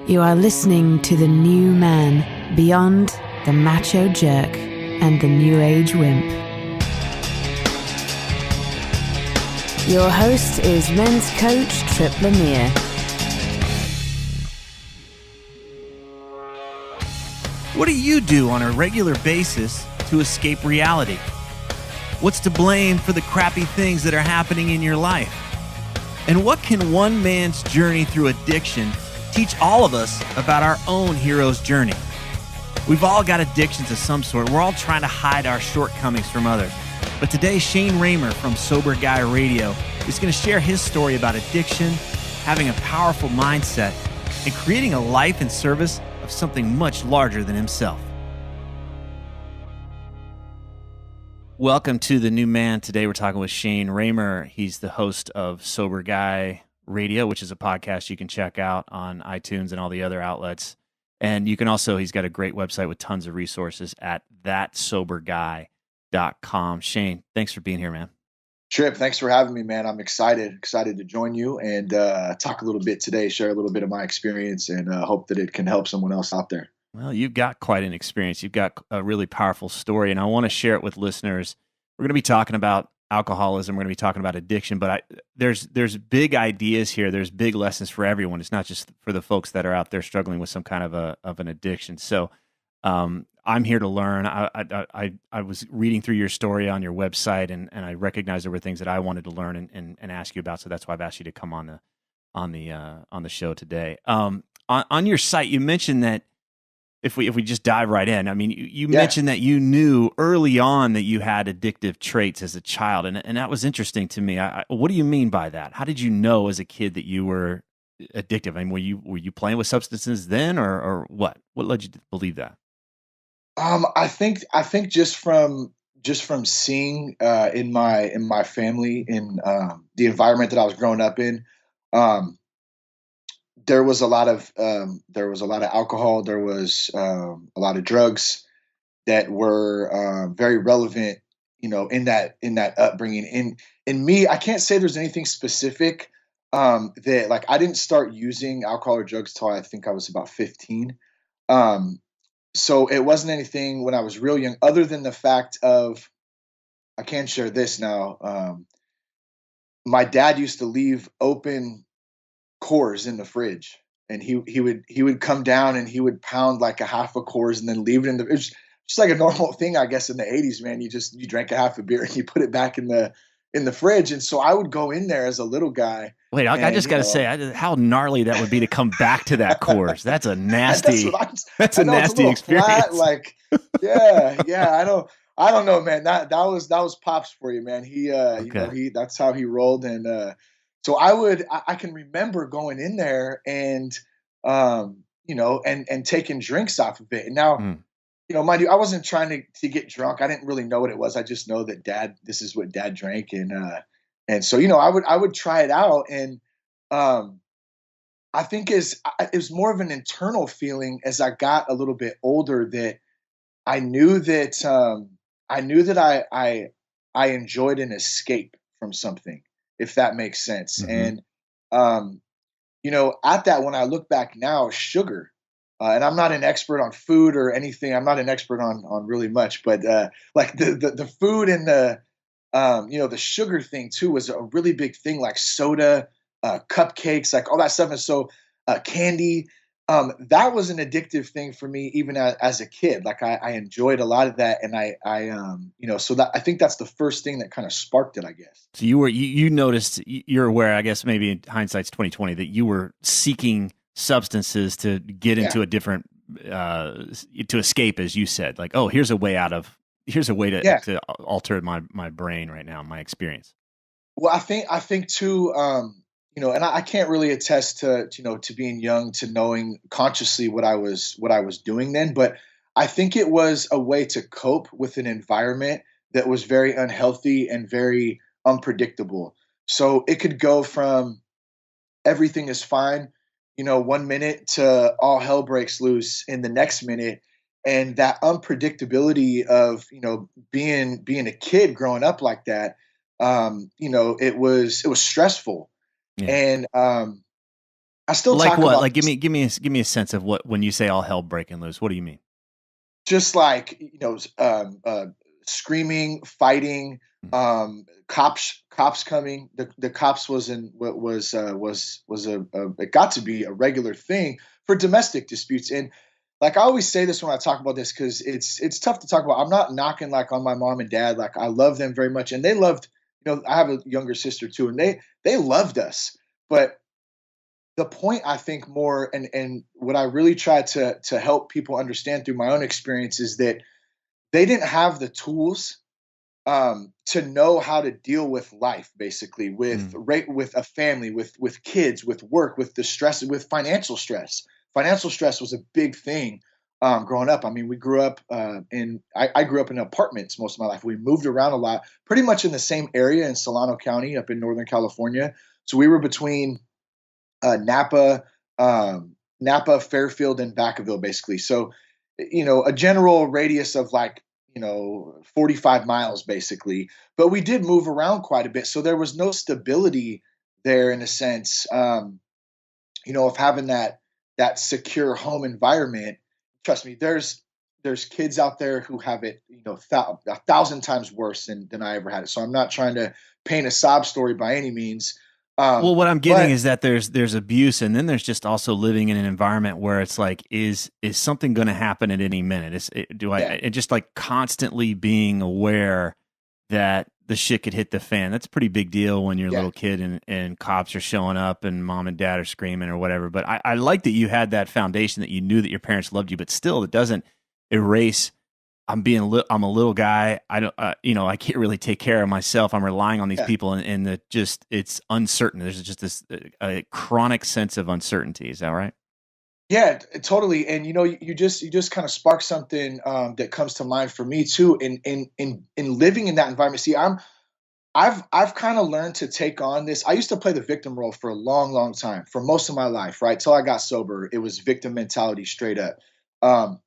You are listening to the new man beyond the macho jerk and the new age wimp. Your host is men's coach Tripp Lanier. What do you do on a regular basis to escape reality? What's to blame for the crappy things that are happening in your life? And what can one man's journey through addiction teach all of us about our own hero's journey? We've all got addictions of some sort. We're all trying to hide our shortcomings from others. But today, Shane Raymer from Sober Guy Radio is going to share his story about addiction, having a powerful mindset, and creating a life in service of something much larger than himself. Welcome to The New Man. Today we're talking with Shane Raymer. He's the host of Sober Guy Radio, which is a podcast you can check out on iTunes and all the other outlets. And you can also, he's got a great website with tons of resources at thatsoberguy.com. Shane, thanks for being here, man. Tripp, thanks for having me, man. I'm excited to join you and talk a little bit today, share a little bit of my experience, and hope that it can help someone else out there. Well, you've got quite an experience. You've got a really powerful story, and I want to share it with listeners. We're going to be talking about alcoholism. We're going to be talking about addiction, but there's big ideas here. There's big lessons for everyone. It's not just for the folks that are out there struggling with some kind of an addiction. So I'm here to learn. I was reading through your story on your website, and I recognized there were things that I wanted to learn and ask you about. So that's why I've asked you to come on the show today. On your site, you mentioned that if we just dive right in, I mean, you mentioned that you knew early on that you had addictive traits as a child, and that was interesting to me. What do you mean by that? How did you know as a kid that you were addictive? I mean, were you playing with substances then, or what? What led you to believe that? I think just from seeing in my family, in the environment that I was growing up in, there was a lot of alcohol. There was a lot of drugs that were very relevant, in that upbringing. In me, I can't say there's anything specific that, like, I didn't start using alcohol or drugs till I think I was about 15. So it wasn't anything when I was real young, other than the fact of, I can share this now. My dad used to leave open Coors in the fridge, and he would come down and he would pound like a half a Coors and then leave it in the. It was just like a normal thing, I guess, in the 80s, man. You drank a half a beer and you put it back in the fridge, and so I would go in there as a little guy. Wait, I just got to say, how gnarly that would be to come back to that Coors. That's a nasty. That's a nasty experience. Flat, like, yeah. I don't know, man. That was Pops for you, man. He, okay. That's how he rolled, and so I can remember going in there and, and taking drinks off of it. And now, mind you, I wasn't trying to get drunk. I didn't really know what it was. I just know that this is what Dad drank. And so, I would try it out. And I think it was more of an internal feeling as I got a little bit older, that I knew that I enjoyed an escape from something, if that makes sense. Mm-hmm. And, at that, when I look back now, sugar, and I'm not an expert on food or anything. I'm not an expert on really much, but like the food and the sugar thing too was a really big thing, like soda, cupcakes, like all that stuff. And so candy, that was an addictive thing for me, even as a kid. Like I enjoyed a lot of that, and so that, I think that's the first thing that kind of sparked it, I guess. So you noticed, you're aware, I guess maybe in hindsight's 2020, that you were seeking substances to get into a different, to escape, as you said. Like, oh, here's a way to alter my brain right now, my experience. Well, I think too. And I can't really attest to being young, to knowing consciously what I was doing then, but I think it was a way to cope with an environment that was very unhealthy and very unpredictable. So it could go from everything is fine, 1 minute, to all hell breaks loose in the next minute. And that unpredictability of, being a kid growing up like that, it was stressful. Yeah. And I still Like talk what? about Like give me a sense of what when you say all hell breaking loose. What do you mean? just like, screaming, fighting, Mm. cops coming. The cops was in what was a it got to be a regular thing for domestic disputes. And like I always say this when I talk about this, because it's tough to talk about. I'm not knocking like on my mom and dad. Like I love them very much, and they loved. I have a younger sister too, and they loved us. But the point, I think, more, and what I really try to help people understand through my own experience is that they didn't have the tools to know how to deal with life, basically, with Mm. with a family, with kids, with work, with the stress, with financial stress. Financial stress was a big thing growing up. I mean, we grew up I grew up in apartments most of my life. We moved around a lot, pretty much in the same area in Solano County, up in Northern California. So we were between Napa, Napa, Fairfield, and Vacaville, basically. So, a general radius of like 45 miles, basically. But we did move around quite a bit, so there was no stability there in a sense. Of having that secure home environment. Trust me, there's kids out there who have it, 1,000 times worse than I ever had it. So I'm not trying to paint a sob story by any means. Well, what I'm getting But is that there's abuse, and then there's just also living in an environment where it's like, is something going to happen at any minute? yeah, And just like constantly being aware that the shit could hit the fan. That's a pretty big deal when you're a yeah. little kid and cops are showing up and mom and dad are screaming or whatever. But I like that you had that foundation, that you knew that your parents loved you, but still, it doesn't erase. I'm a little guy. I don't, I can't really take care of myself. I'm relying on these Yeah. people, and it's uncertain. There's just this a chronic sense of uncertainty. Is that right? Yeah, totally. And you just kind of spark something that comes to mind for me too. In living in that environment. See, I've kind of learned to take on this. I used to play the victim role for a long, long time, for most of my life, right? Till I got sober, it was victim mentality straight up. Um,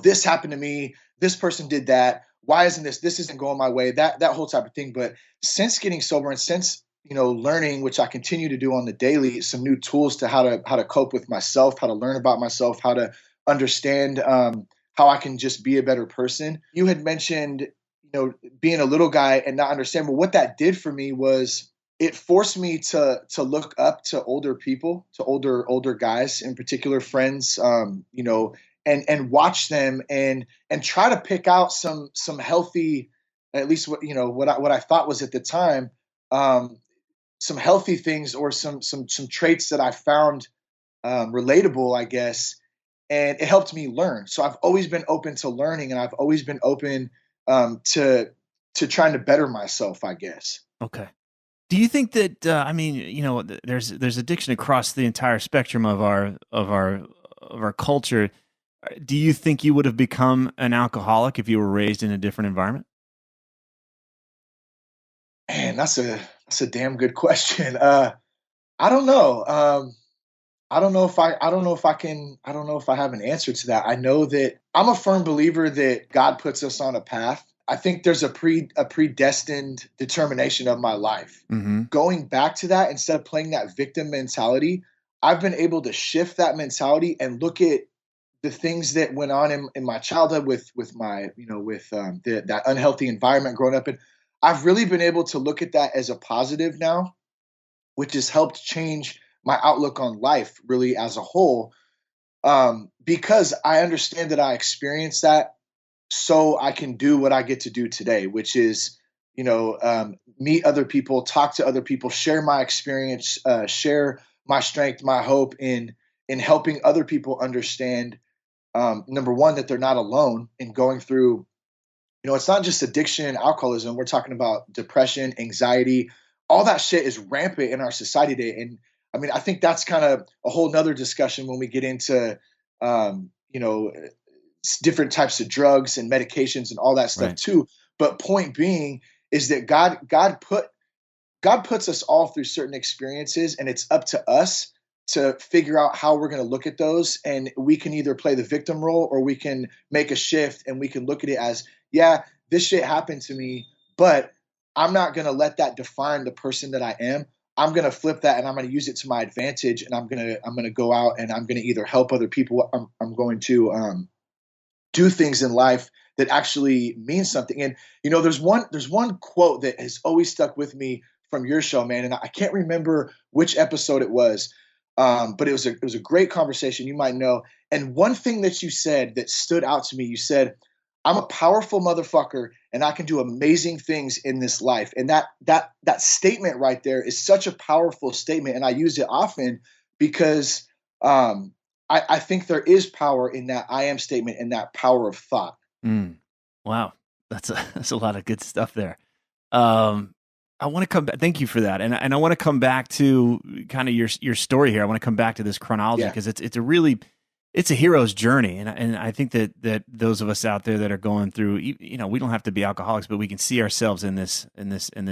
this happened to me. This person did that. Why isn't this? This isn't going my way. That whole type of thing. But since getting sober and since learning, which I continue to do on the daily, some new tools to how to cope with myself, how to learn about myself, how to understand how I can just be a better person. You had mentioned being a little guy and not understand. But what that did for me was it forced me to look up to older people, to older guys, in particular friends, and watch them and try to pick out some healthy, at least what I thought was at the time, um, some healthy things, or some traits that I found relatable, I guess, and it helped me learn. So I've always been open to learning, and I've always been open to trying to better myself, I guess. Okay. Do you think that there's addiction across the entire spectrum of our culture? Do you think you would have become an alcoholic if you were raised in a different environment? Man, that's a damn good question. I don't know. I don't know if I have an answer to that. I know that I'm a firm believer that God puts us on a path. I think there's a predestined determination of my life. Mm-hmm. Going back to that, instead of playing that victim mentality, I've been able to shift that mentality and look at the things that went on in my childhood with my with that unhealthy environment growing up in. I've really been able to look at that as a positive now, which has helped change my outlook on life really as a whole, because I understand that I experienced that, so I can do what I get to do today, which is meet other people, talk to other people, share my experience, share my strength, my hope in helping other people understand, number one, that they're not alone in going through. It's not just addiction and alcoholism. We're talking about depression, anxiety, all that shit is rampant in our society today. And I mean, I think that's kind of a whole nother discussion when we get into, um, you know, different types of drugs and medications and all that stuff Right. too. But point being is that God puts us all through certain experiences, and it's up to us to figure out how we're going to look at those. And we can either play the victim role, or we can make a shift and we can look at it as, yeah, this shit happened to me, but I'm not going to let that define the person that I am. I'm going to flip that and I'm going to use it to my advantage. And I'm going to go out and I'm going to either help other people. I'm going to do things in life that actually mean something. And, there's one quote that has always stuck with me from your show, man. And I can't remember which episode it was. But it was a great conversation. You might know. And one thing that you said that stood out to me, you said, I'm a powerful motherfucker and I can do amazing things in this life. And that statement right there is such a powerful statement. And I use it often because I think there is power in that I am statement and that power of thought. Wow. That's a lot of good stuff there. I want to come back. Thank you for that. And I want to come back to kind of your story here. I want to come back to this chronology because it's a hero's journey. And I think that those of us out there that are going through, we don't have to be alcoholics, but we can see ourselves in this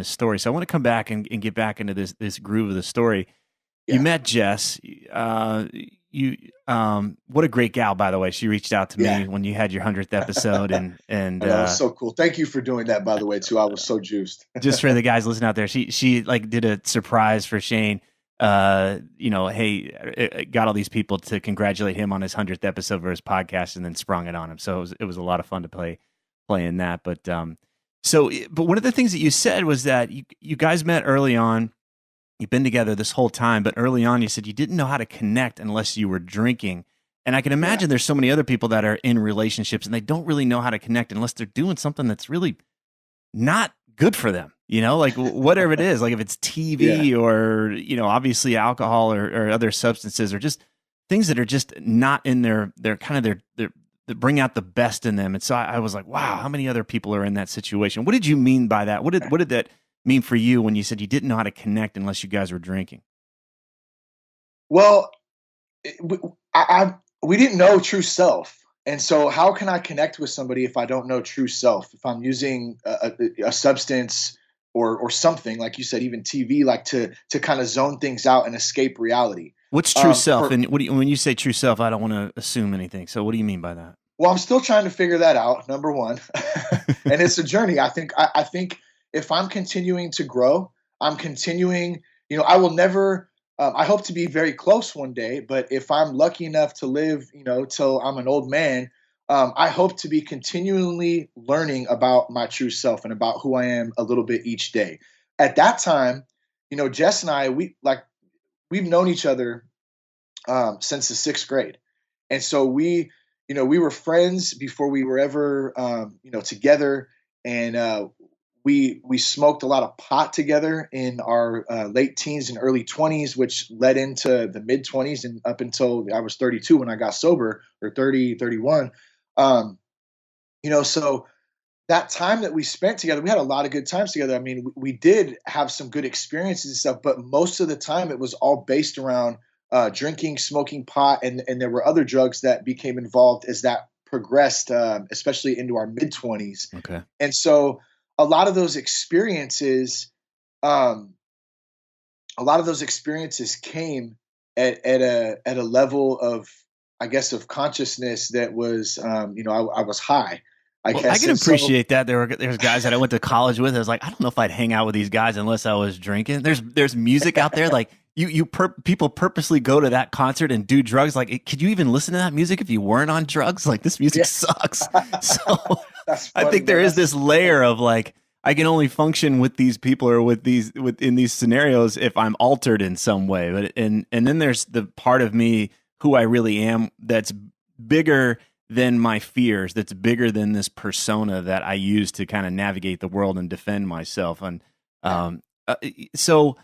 story. So I want to come back and get back into this groove of the story. Yeah. You met Jess. What a great gal, by the way. She reached out to me when you had your 100th episode, and that was so cool. Thank you for doing that, by the way, too. I was so juiced. Just for the guys listening out there, she like did a surprise for Shane. Hey, got all these people to congratulate him on his 100th episode for his podcast, and then sprung it on him. So it was a lot of fun to play in that. But one of the things that you said was that you guys met early on. You've been together this whole time, but early on you said you didn't know how to connect unless you were drinking. And I can imagine there's so many other people that are in relationships and they don't really know how to connect unless they're doing something that's really not good for them. Like whatever it is, like if it's TV or, obviously alcohol or other substances or just things that are just not in their that bring out the best in them. And so I was like, wow, how many other people are in that situation? What did you mean by that? What did that mean for you when you said you didn't know how to connect unless you guys were drinking? Well, we didn't know true self. And so how can I connect with somebody if I don't know true self? If I'm using a substance or something, like you said, even TV, like to kind of zone things out and escape reality. What's true self? And when you say true self, I don't want to assume anything. So what do you mean by that? Well, I'm still trying to figure that out, number one. And it's a journey. I think if I'm continuing to grow, I'm continuing, I will never, I hope to be very close one day, but if I'm lucky enough to live, till I'm an old man, I hope to be continually learning about my true self and about who I am a little bit each day. At that time, Jess and I, we've known each other since the 6th grade. And so we were friends before we were ever, together. And we smoked a lot of pot together in our late teens and early 20s, which led into the mid 20s and up until I was 32 when I got sober, or 30, 31. So that time that we spent together, we had a lot of good times together. I mean, we did have some good experiences and stuff, but most of the time it was all based around drinking, smoking pot, and there were other drugs that became involved as that progressed, especially into our mid 20s. Okay. And so a lot of those experiences came at a level of, I guess, of consciousness that was, I was high. I can appreciate that. There's guys that I went to college with. I was like, I don't know if I'd hang out with these guys unless I was drinking. There's music out there. Like people purposely go to that concert and do drugs. Like, could you even listen to that music if you weren't on drugs? Like, this music sucks. So I think there is this layer of like, I can only function with these people or in these scenarios if I'm altered in some way. But and then there's the part of me who I really am that's bigger than my fears, that's bigger than this persona that I use to kind of navigate the world and defend myself. And but the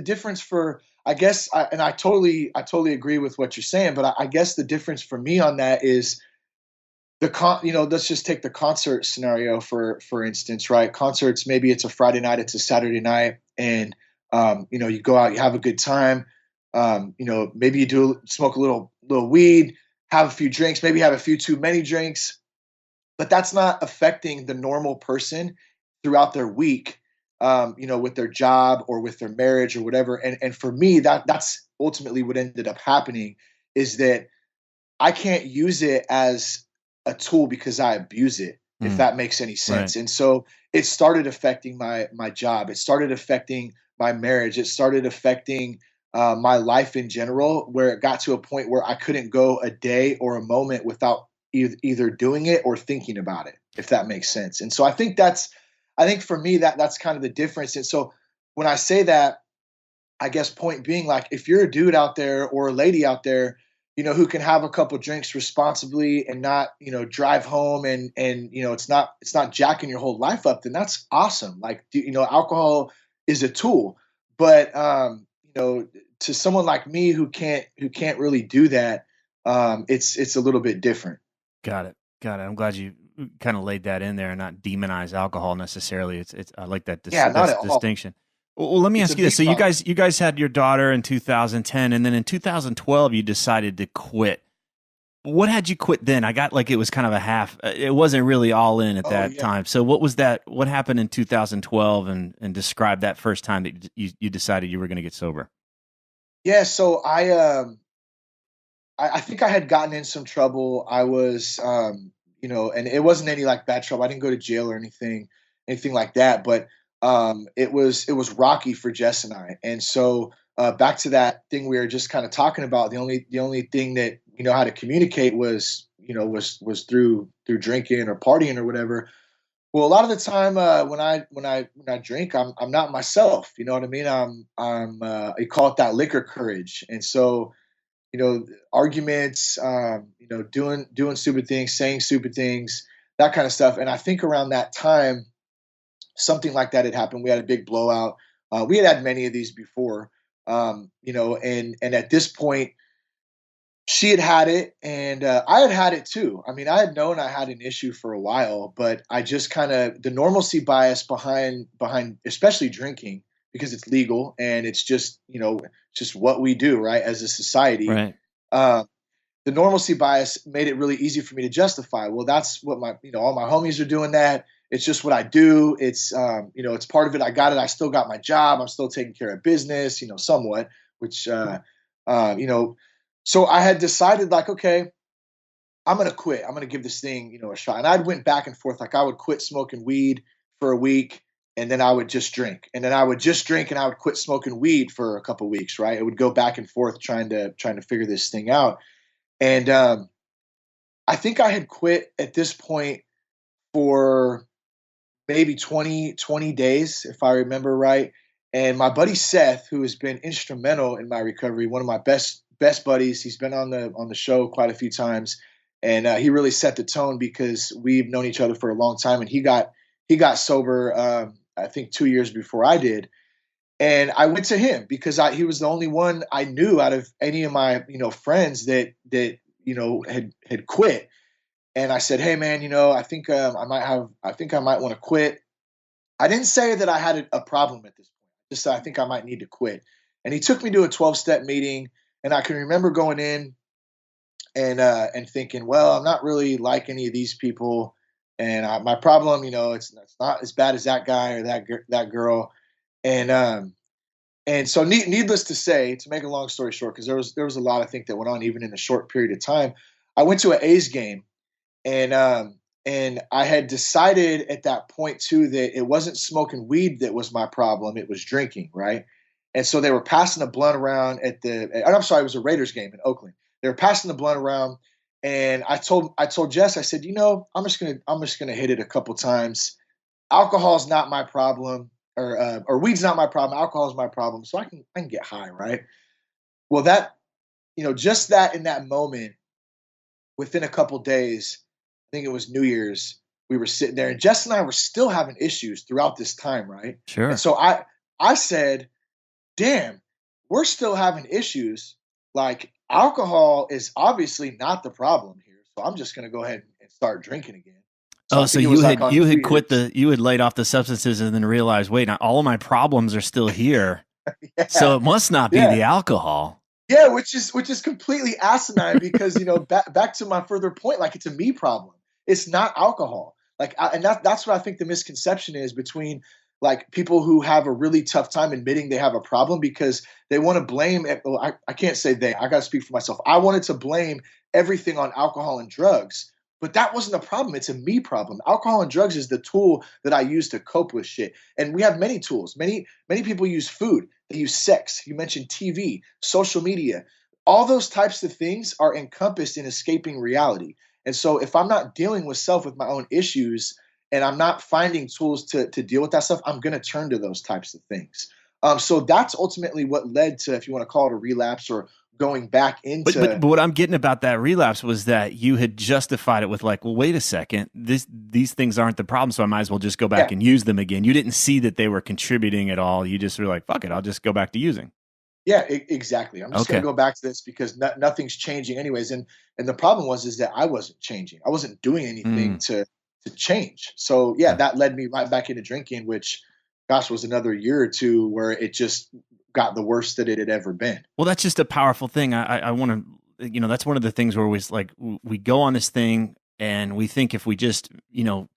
difference for, I guess, I totally agree with what you're saying, but I guess the difference for me on that is let's just take the concert scenario for instance, right? Concerts, maybe it's a Friday night, it's a Saturday night, and you go out, you have a good time. Maybe you smoke a little weed, have a few drinks, maybe have a few too many drinks, but that's not affecting the normal person throughout their week, with their job or with their marriage or whatever. And for me, that's ultimately what ended up happening, is that I can't use it as a tool because I abuse it. if Mm, that makes any right. sense. And so it started affecting my job. It started affecting my marriage. It started affecting my life in general, where it got to a point where I couldn't go a day or a moment without either doing it or thinking about it, if that makes sense. And so I think for me that's kind of the difference. And so when I say that, I guess point being, like, if you're a dude out there or a lady out there, who can have a couple drinks responsibly and not, drive home, and it's not jacking your whole life up, then that's awesome. Like, alcohol is a tool, but to someone like me who can't really do that, it's a little bit different. Got it. Got it. I'm glad you kind of laid that in there and not demonize alcohol necessarily. It's I like that Yeah, not at all. distinction. Well, let me It's a ask you this. big So you problem. guys had your daughter in 2010, and then in 2012 you decided to quit. What had you quit then? I got like it was kind of a half. It wasn't really all in at Oh that yeah. time. So what was that? What happened in 2012, and describe that first time that you decided you were going to get sober. Yeah, so I think I had gotten in some trouble. I was, and it wasn't any like bad trouble. I didn't go to jail or anything like that. But it was rocky for Jess and I. And so back to that thing we were just kind of talking about. The only thing that we know how to communicate was through drinking or partying or whatever. Well, a lot of the time when I drink, I'm not myself. You know what I mean? I call it that liquor courage. And so you know, arguments, doing stupid things, saying stupid things, that kind of stuff. And I think around that time, something like that had happened. We had a big blowout. We had many of these before, and at this point, she had had it, and I had had it too. I mean, I had known I had an issue for a while, but I just kind of the normalcy bias behind, especially drinking, because it's legal and it's just what we do, right, as a society. Right. Um, the normalcy bias made it really easy for me to justify. Well, that's what all my homies are doing that. It's just what I do. It's part of it. I got it. I still got my job. I'm still taking care of business, somewhat, which, uh, you know, so I had decided, like, okay, I'm going to quit. I'm going to give this thing, a shot. And I went back and forth. Like, I would quit smoking weed for a week, and then I would just drink, and then I would just drink, and I would quit smoking weed for a couple weeks. Right. It would go back and forth trying to figure this thing out. And I think I had quit at this point for maybe 20 days, if I remember right. And my buddy Seth, who has been instrumental in my recovery, one of my best buddies, he's been on the show quite a few times, and he really set the tone because we've known each other for a long time. And he got sober, I think 2 years before I did. And I went to him because he was the only one I knew out of any of my friends that had quit. And I said, hey man, I think I might want to quit. I didn't say that I had a problem at this point. Just said I think I might need to quit. And he took me to a 12-step meeting, and I can remember going in and thinking, well, I'm not really like any of these people, and my problem, it's not as bad as that guy or that girl. And so needless to say, to make a long story short, because there was a lot I think that went on even in a short period of time. I went to an A's game, and I had decided at that point too that it wasn't smoking weed that was my problem; it was drinking, right? And so they were passing the blunt around I'm sorry, it was a Raiders game in Oakland. They were passing the blunt around, and I told Jess, I said, I'm just gonna hit it a couple times. Alcohol's not my problem, or weed's not my problem. Alcohol's my problem, so I can get high, right? Well, just that in that moment, within a couple days, I think it was New Year's, we were sitting there, and Jess and I were still having issues throughout this time, right? And Sure. so I said, "Damn, we're still having issues. Like, alcohol is obviously not the problem here. So I'm just going to go ahead and start drinking again." So Oh, I so think it was like on you New had quit Year's. you had laid off the substances and then realized, wait, now all of my problems are still here. So Yeah, it must not be yeah. the alcohol. Yeah, which is completely asinine because back to my further point, like, it's a me problem. It's not alcohol. Like, and that's what I think the misconception is between, like, people who have a really tough time admitting they have a problem because they want to blame it. Well, I can't say they. I got to speak for myself. I wanted to blame everything on alcohol and drugs, But that wasn't the problem. It's a me problem. Alcohol and drugs is the tool that I use to cope with shit. And we have many tools. Many people use food. They use sex. You mentioned TV, social media. All those types of things are encompassed in escaping reality. And so if I'm not dealing with self with my own issues and I'm not finding tools to deal with that stuff, I'm going to turn to those types of things. So that's ultimately what led to, if you want to call it a relapse or going back But into. what I'm getting about that relapse was that you had justified it with like, well, wait a second, these things aren't the problem, so I might as well just go back Yeah, and use them again. You didn't see that they were contributing at all. You just were like, fuck it, I'll just go back to using. yeah, exactly. I'm just going Okay. to go back to this because nothing's changing anyways. And the problem was is that I wasn't changing. I wasn't doing anything Mm, to change. So yeah, okay. that led me right back into drinking, which, gosh, was another year or two where it just got the worst that it had ever been. Well, that's just a powerful thing. I want to, that's one of the things where we go on this thing and we think if we just,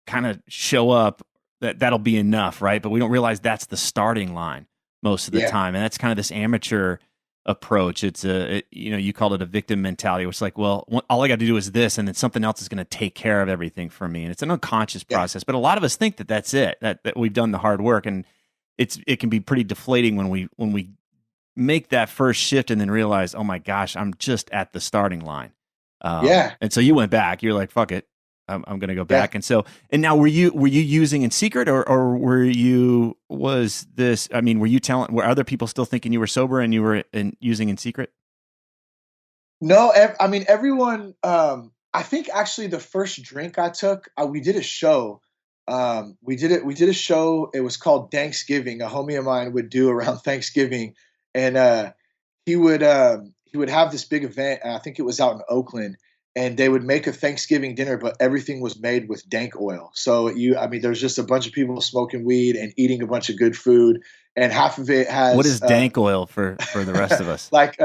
kind of show up, that'll be enough, right? But we don't realize that's the starting line most of the Yeah, time, and that's kind of this amateur approach. You called it a victim mentality, which is like, well, all I got to do is this, and then something else is going to take care of everything for me, and it's an unconscious yeah, process. But a lot of us think that that's it, that we've done the hard work, and it can be pretty deflating when we make that first shift and then realize, oh my gosh, I'm just at the starting line. yeah, And so you went back. You're like, fuck it, I'm going to go yeah. back. And now were you using in secret, or was this? I mean, were other people still thinking you were sober and you were using in secret? No, I mean everyone. I think actually the first drink I took, we did a show. We did it. We did a show. It was called Thanksgiving. A homie of mine would do around Thanksgiving, and he would have this big event. And I think it was out in Oakland, and they would make a Thanksgiving dinner, but everything was made with dank oil. So I mean, there's just a bunch of people smoking weed and eating a bunch of good food, and half of it What has is dank oil for the rest of us? like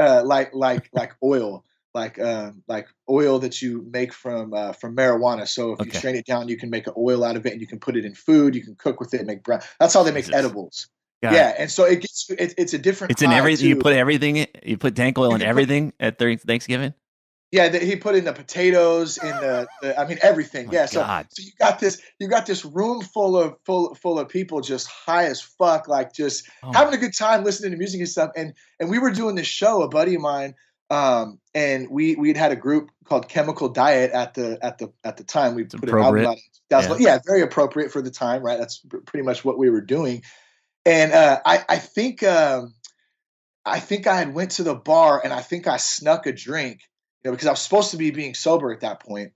oil, like oil that you make from marijuana. So if you Okay, strain it down, you can make an oil out of it, and you can put it in food. You can cook with it, make bread. That's how they make Jesus, edibles. God, Yeah, and so it's a different it's in high everything. You too. put everything. You put dank oil You in can put everything at Thanksgiving. Yeah, he put in the potatoes, in I mean Oh everything. my Yeah, God. so you got this room full of people just high as fuck, like just Oh having my. a good time listening to music and stuff. And we were doing this show, a buddy of mine, and we'd had a group called Chemical Diet at the time. We It's put an album appropriate. out in 2000. Yeah. Yeah, very appropriate for the time, right? That's pretty much what we were doing. And I think I had went to the bar and I think I snuck a drink, because I was supposed to be being sober at that point,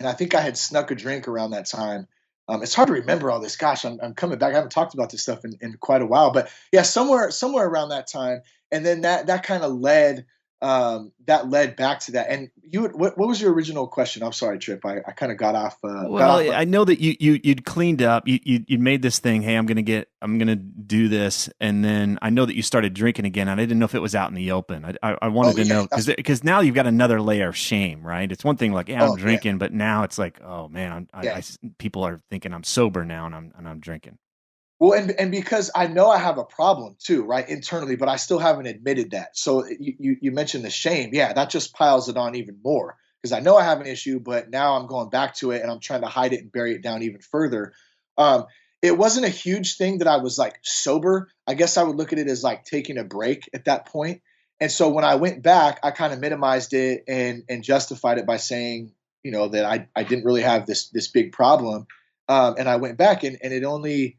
and I think I had snuck a drink around that time. It's hard to remember all this. Gosh, I'm coming back. I haven't talked about this stuff in quite a while, but yeah, somewhere around that time, and then that kind of that led back to that. And what was your original question? I'm sorry, Tripp. I kind of got Well, off. I know that you'd cleaned up. You'd made this thing. Hey, I'm gonna do this, and then I know that you started drinking again. And I didn't know if it was out in the open. I wanted Oh to yeah, know because now you've got another layer of shame, right? It's one thing like, yeah, I'm oh yeah, drinking, but now it's like, oh man, yeah. people are thinking I'm sober now, and I'm drinking. Well, and because I know I have a problem too, right, internally, but I still haven't admitted that. So you mentioned the shame. Yeah, that just piles it on even more because I know I have an issue, but now I'm going back to it and I'm trying to hide it and bury it down even further. Um, it wasn't a huge thing that I was like sober. I guess I would look at it as like taking a break at that point. And so when I went back, I kind of minimized it and justified it by saying, that I didn't really have this big problem. And I went back and it only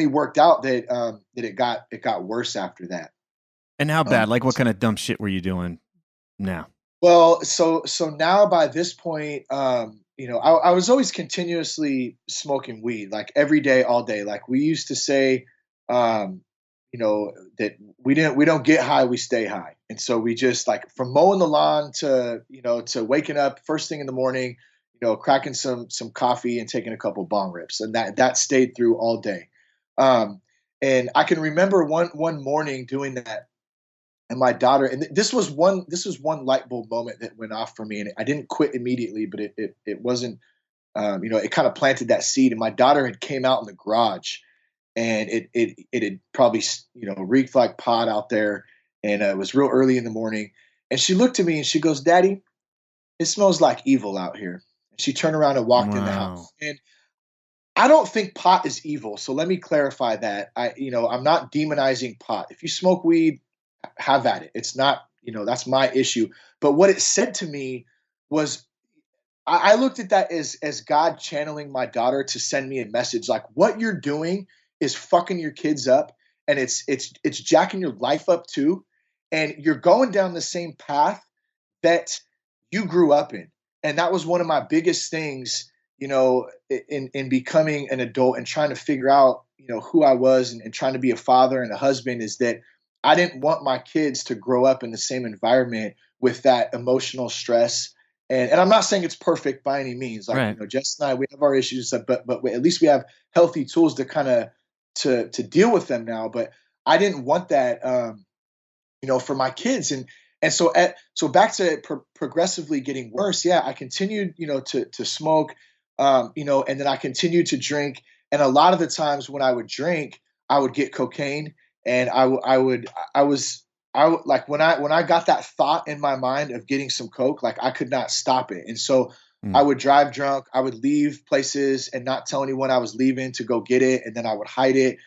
worked out that it got worse after that. And how bad? Um, Like, what kind of dumb shit were you doing now? well, so now by this point, I was always continuously smoking weed, like every day, all day. Like we used to say, that we don't get high, we stay high, and so we just like from mowing the lawn to waking up first thing in the morning, cracking some coffee and taking a couple bong rips, and that stayed through all day. Um, and I can remember one morning doing that, and my daughter, and this was one light bulb moment that went off for me, and I didn't quit immediately, but it wasn't, it kind of planted that seed, and my daughter had came out in the garage, and it had probably reeked like pot out there, and it was real early in the morning, and she looked at me and she goes, "Daddy, it smells like evil out here. And she turned around and walked in the Wow. house. And I don't think pot is evil. So let me clarify that. I'm not demonizing pot. If you smoke weed, have at it. It's not, that's my issue. But what it said to me was, I looked at that as God channeling my daughter to send me a message like, what you're doing is fucking your kids up, and it's jacking your life up too, and you're going down the same path that you grew up in. And that was one of my biggest things, in becoming an adult and trying to figure out, who I was, and trying to be a father and a husband, is that I didn't want my kids to grow up in the same environment with that emotional stress. And I'm not saying it's perfect by any means. Like, Right. Jess and I, we have our issues, but at least we have healthy tools to kind of to deal with them now. But I didn't want that, for my kids. And so back to it progressively getting worse. Yeah, I continued, to smoke, and then I continued to drink. And a lot of the times when I would drink, I would get cocaine, and like when I got that thought in my mind of getting some coke, like I could not stop it. And so I Mm. would drive drunk. I would leave places and not tell anyone I was leaving to go get it, and then I would hide it.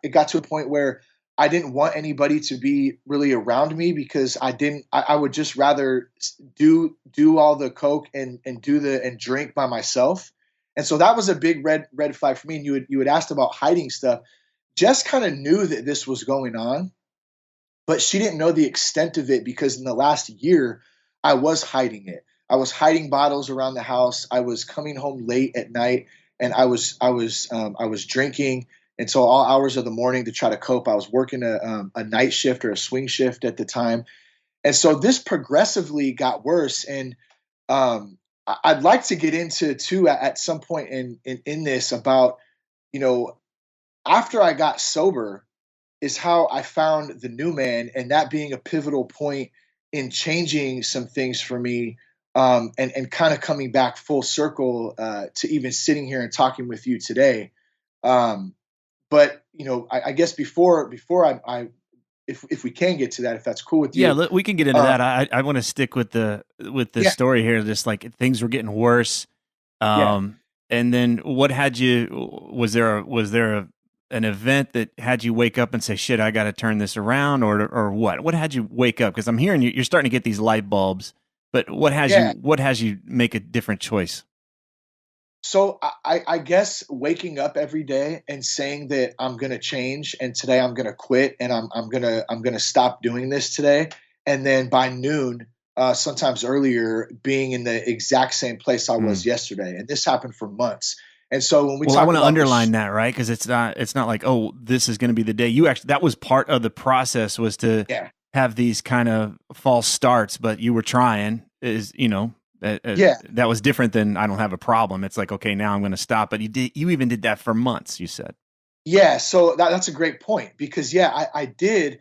It got to a point where I didn't want anybody to be really around me, because I would just rather do all the coke and drink by myself. And so that was a big red flag for me. And you had asked about hiding stuff. Jess kind of knew that this was going on, but she didn't know the extent of it, because in the last year I was hiding it. I was hiding bottles around the house. I was coming home late at night, and I was drinking until all hours of the morning to try to cope. I was working a night shift or a swing shift at the time, and so this progressively got worse. And I'd like to get into too at some point in this about, you know after I got sober, is how I found the new man, and that being a pivotal point in changing some things for me, and kind of coming back full circle, to even sitting here and talking with you today. Um, but I guess before I if we can get to that, if that's cool with Yeah, you. we can get into um, that. I want to stick with the yeah, story here. Just like things were getting worse. yeah. Um, and then what had you? Was there an event that had you wake up and say, "Shit, I got to turn this around," or what? What had you wake up? Because I'm hearing you're starting to get these light bulbs. But Yeah. what has you make a different choice? So I guess waking up every day and saying that I'm gonna change, and today I'm gonna quit, and I'm gonna stop doing this today, and then by noon, sometimes earlier, being in the exact same place I was Mm. yesterday, and this happened for months. And so when we Well, I talk want to about underline that, right? Because it's not like, oh, this is going to be the day. You actually, that was part of the process, was to yeah, have these kind of false starts, but you were trying. yeah, That was different than I don't have a problem. It's like, okay, now I'm going to stop. But you even did that for months. You said, yeah. So that's a great point, because yeah, I did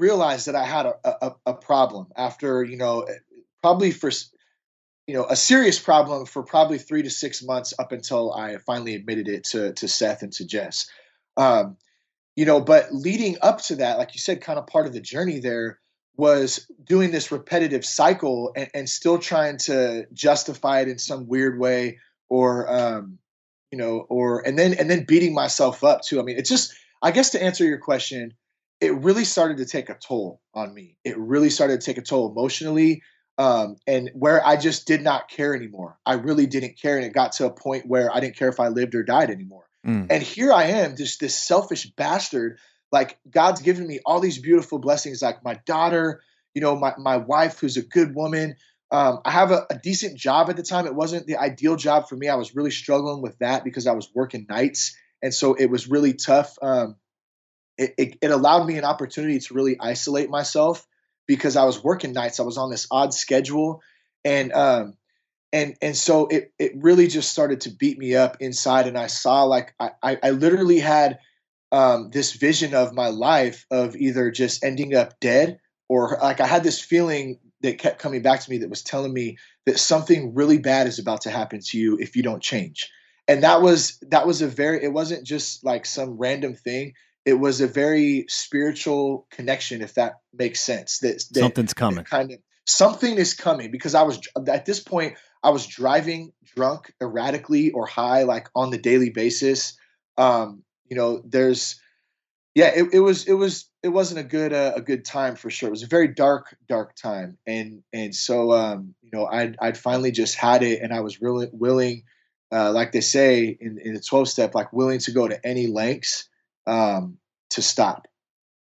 realize that I had a problem after, probably for a serious problem for probably 3 to 6 months, up until I finally admitted it to Seth and to Jess. Um, but leading up to that, like you said, kind of part of the journey there was doing this repetitive cycle, and still trying to justify it in some weird way, or and then beating myself up too. I mean, it's just, I guess, to answer your question, it really started to take a toll on me. It really started to take a toll emotionally, and where I just did not care anymore. I really didn't care, and it got to a point where I didn't care if I lived or died anymore. mm. And here I am, just this selfish bastard. Like, God's given me all these beautiful blessings, like my daughter, my wife, who's a good woman. I have a decent job at the time. It wasn't the ideal job for me. I was really struggling with that because I was working nights. And so it was really tough. It allowed me an opportunity to really isolate myself, because I was working nights. I was on this odd schedule. And so it really just started to beat me up inside. And I saw, like, I literally had, this vision of my life of either just ending up dead, or like I had this feeling that kept coming back to me, that was telling me that something really bad is about to happen to you if you don't change. And that was it wasn't just like some random thing. It was a very spiritual connection, if that makes sense. That Something's coming. kind of something is coming, because at this point, I was driving drunk erratically or high, like on the daily basis. You know, yeah, it wasn't a good time for sure. It was a very dark time. And so, you know, I'd finally just had it, and I was really willing, like they say in the 12 step, like willing to go to any lengths, to stop.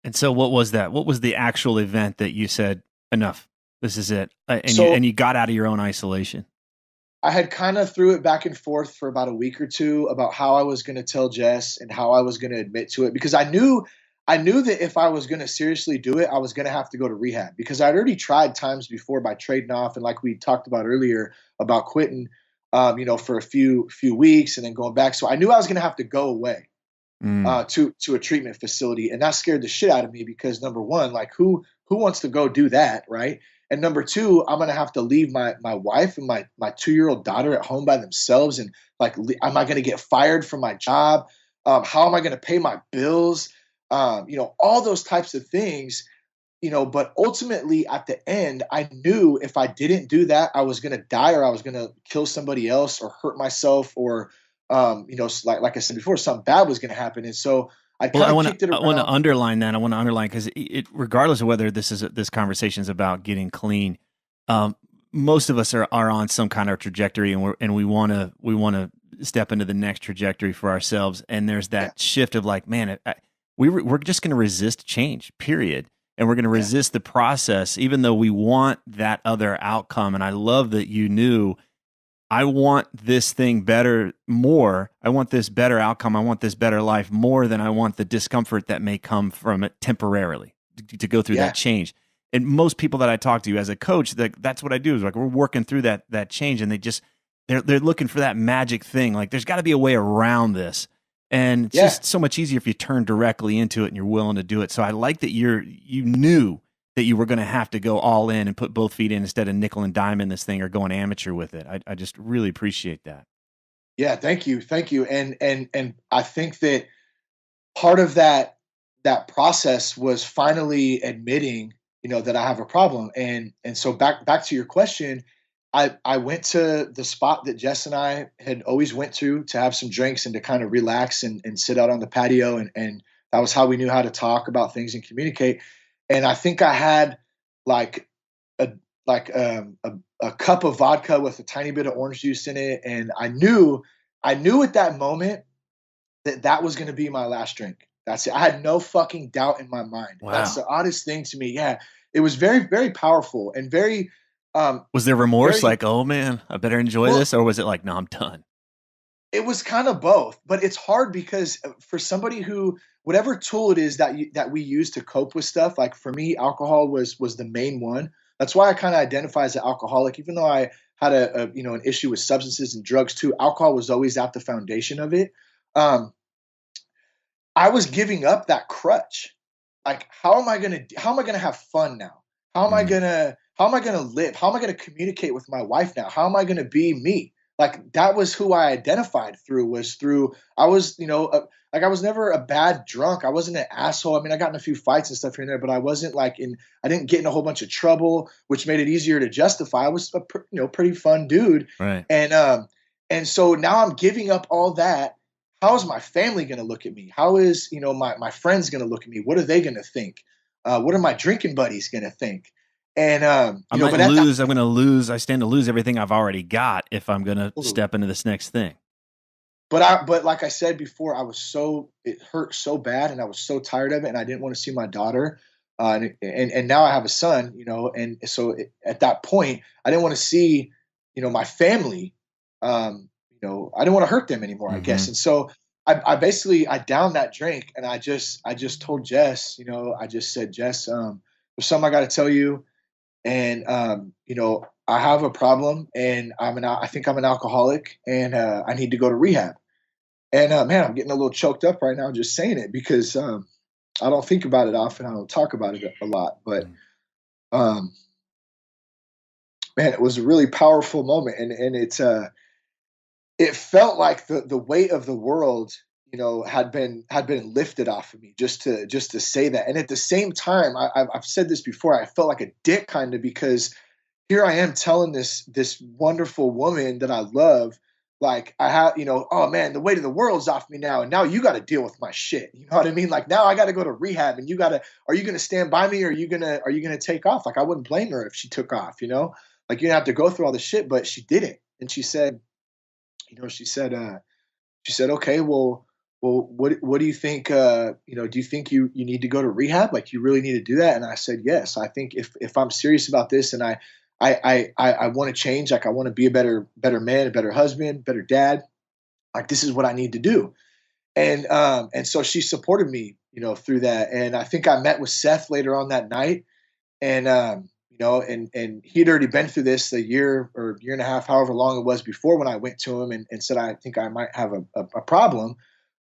And so what was that? What was the actual event that you said, enough, this is it? And So you got out of your own isolation. I had kind of threw it back and forth for about a week or two about how I was going to tell Jess and how I was going to admit to it, because I knew that if I was going to seriously do it, I was going to have to go to rehab, because I'd already tried times before by trading off, and like we talked about earlier about quitting, you know, for a few weeks and then going back. So I knew I was going to have to go away, Mm. to a treatment facility, and that scared the shit out of me, because number one, like who wants to go do that, right? And number two, I'm gonna have to leave my wife and my 2-year-old daughter at home by themselves, and like, am I gonna get fired from my job? How am I gonna pay my bills? You know, all those types of things. You know, but ultimately at the end, I knew if I didn't do that, I was gonna die, or I was gonna kill somebody else or hurt myself, or you know, like I said before, something bad was gonna happen. And so I Well, kind of kicked it I want to around. underline that. I want to underline because regardless of whether this conversation is about getting clean, um, most of us are on some kind of trajectory, and we want to step into the next trajectory for ourselves. And there's Yeah, that shift of like, man, we're just going to resist change, period, and we're going to yeah, resist the process, even though we want that other outcome. And I love that you knew, I want this thing better more. I want this better outcome. I want this better life more than I want the discomfort that may come from it temporarily to go through that yeah, change. And most people that I talk to as a coach, that's what I do, is like, we're working through that change, and they're looking for that magic thing. Like, there's got to be a way around this. And it's yeah. just so much easier if you turn directly into it and you're willing to do it. So I like that you knew that you were going to have to go all in and put both feet in instead of nickel and dime in this thing or going amateur with it. I just really appreciate that. Yeah, thank you. And I think that part of that process was finally admitting, you know, that I have a problem. And so back to your question, I went to the spot that Jess and I had always went to have some drinks and to kind of relax and sit out on the patio, and that was how we knew how to talk about things and communicate. And I think I had like a a cup of vodka with a tiny bit of orange juice in it, and I knew at that moment that that was going to be my last drink. That's it. I had no fucking doubt in my mind. That's Wow. the oddest thing to me. Yeah, it was very powerful and Was there remorse? very Like, oh man, I better enjoy well. this? Or was it like, no, I'm done? It was kind of both, but it's hard because for somebody who, whatever tool it is that we use to cope with stuff, like for me, alcohol was the main one. That's why I kind of identify as an alcoholic, even though I had you know, an issue with substances and drugs too. Alcohol was always at the foundation of it. Um, I was giving up that crutch. Like, how am I gonna have fun now? Mm. How am I gonna live? How am I gonna communicate with my wife now? How am I gonna be me? Like, that was who I identified through, was through, I was, you know, like, I was never a bad drunk. I wasn't an asshole. I mean, I got in a few fights and stuff here and there, but I wasn't like I didn't get in a whole bunch of trouble, which made it easier to justify. I was a you know, pretty fun dude. Right. And and so now I'm giving up all that. How is my family going to look at me? How is, you know, my friends going to look at me? What are they going to think? What are my drinking buddies going to think? And I you know, might but at that lose. I'm going to lose. I stand to lose everything I've already got if I'm going to point, step into this next thing. but like I said before, it hurt so bad, and I was so tired of it, and I didn't want to see my daughter. And now I have a son, you know, and so at that point, I didn't want to see, you know, my family. You know, I didn't want to hurt them anymore, I guess. Hmm. And so I basically I downed that drink, and I just told Jess, you know, I just said, Jess, there's something I got to tell you, and you know, I have a problem, and I think I'm an alcoholic, and I need to go to rehab. And man, I'm getting a little choked up right now just saying it, because I don't think about it often. I don't talk about it a lot, but um, man, it was a really powerful moment, and it felt like the weight of the world, you know, had been lifted off of me, just to say that. And at the same time, I've said this before, I felt like a dick kind of, because here I am telling this wonderful woman that I love, like I have, oh man, the weight of the world's off me now, and now you got to deal with my shit. You know what I mean? Like now I got to go to rehab, and are you gonna stand by me, or are you gonna take off? Like I wouldn't blame her if she took off. Like you have to go through all the shit, but she didn't, and she said, she said, okay, well, what do you think? Do you think you need to go to rehab? Like, you really need to do that? And I said, yes. I think if I'm serious about this, and I want to change, like I want to be a better man, a better husband, better dad. Like this is what I need to do. And so she supported me, through that. And I think I met with Seth later on that night, and and he'd already been through this a year or year and a half, however long it was before, when I went to him and said I think I might have a problem.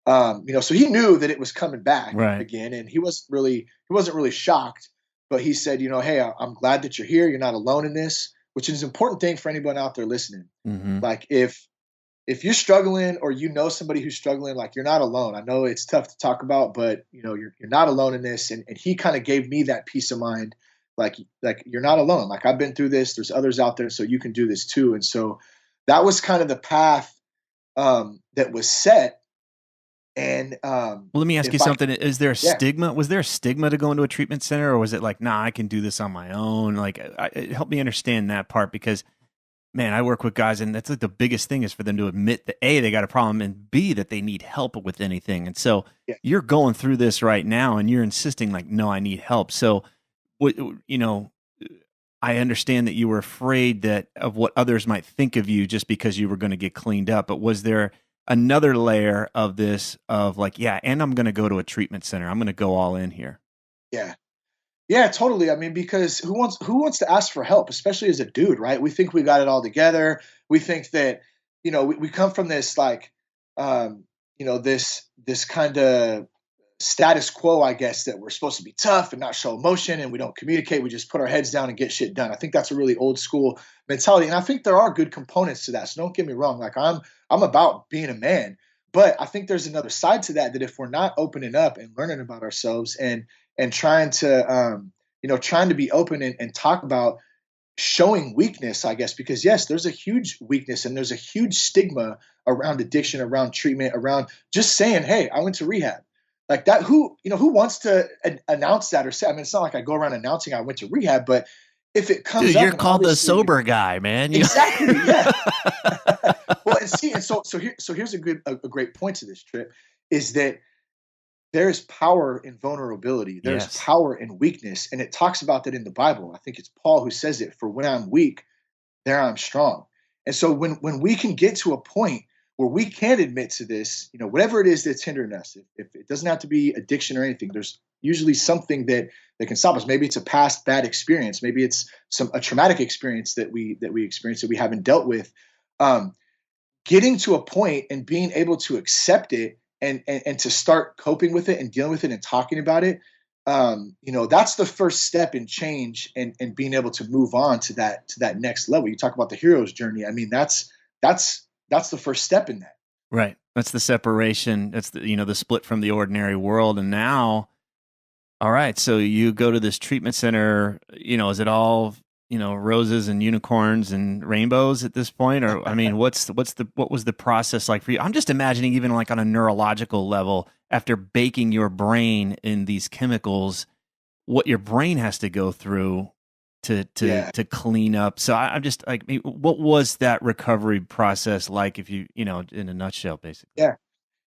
So he knew that it was coming back Right. again, and he wasn't really shocked, but he said, hey, I'm glad that you're here. You're not alone in this, which is an important thing for anyone out there listening. Mm-hmm. Like if you're struggling, or somebody who's struggling, like you're not alone. I know it's tough to talk about, but you're not alone in this. And he kind of gave me that peace of mind, like you're not alone. Like I've been through this. There's others out there, so you can do this too. And so that was kind of the path that was set. And Well, let me ask you if I something. Is there a yeah. stigma? Was there a stigma to go into a treatment center, or was it like, nah, I can do this on my own? Like, help me understand that part, because, man, I work with guys, and that's like the biggest thing is for them to admit that A, they got a problem, and B, that they need help with anything. And so Yeah. you're going through this right now, and you're insisting like, no, I need help. So, what I understand that you were afraid of what others might think of you just because you were going to get cleaned up. But was there another layer of this of like, yeah, and I'm going to go to a treatment center. I'm going to go all in here. Yeah. Yeah, totally. I mean, because who wants to ask for help, especially as a dude, right? We think we got it all together. We think that, we come from this like, this kind of status quo, I guess, that we're supposed to be tough and not show emotion, and we don't communicate. We just put our heads down and get shit done. I think that's a really old school mentality, and I think there are good components to that. So don't get me wrong. Like I'm about being a man, but I think there's another side to that. That if we're not opening up and learning about ourselves, and trying to be open and talk about showing weakness, I guess, because yes, there's a huge weakness and there's a huge stigma around addiction, around treatment, around just saying, hey, I went to rehab. Like that, who wants to announce that, or say, I mean, it's not like I go around announcing I went to rehab, but if it comes Dude, up, you're and called the obviously, sober guy, man. exactly, yeah. Well, here's a great point to this, Trip, is that there is power in vulnerability. There's Yes. power in weakness. And it talks about that in the Bible. I think it's Paul who says it, for when I'm weak, there I'm strong. And so when we can get to a point where we can admit to this, whatever it is that's hindering us, if it doesn't have to be addiction or anything, there's usually something that can stop us. Maybe it's a past bad experience. Maybe it's a traumatic experience that we experienced that we haven't dealt with. Getting to a point and being able to accept it, and to start coping with it and dealing with it and talking about it, that's the first step in change, and being able to move on to that next level. You talk about the hero's journey. I mean, that's the first step in that. Right. That's the separation. That's the split from the ordinary world. And now, all right, so you go to this treatment center, is it all, roses and unicorns and rainbows at this point? Or, I mean, what was the process like for you? I'm just imagining, even like on a neurological level, after baking your brain in these chemicals, what your brain has to go through to clean up. So I'm just like, what was that recovery process like, if you, in a nutshell, basically? Yeah.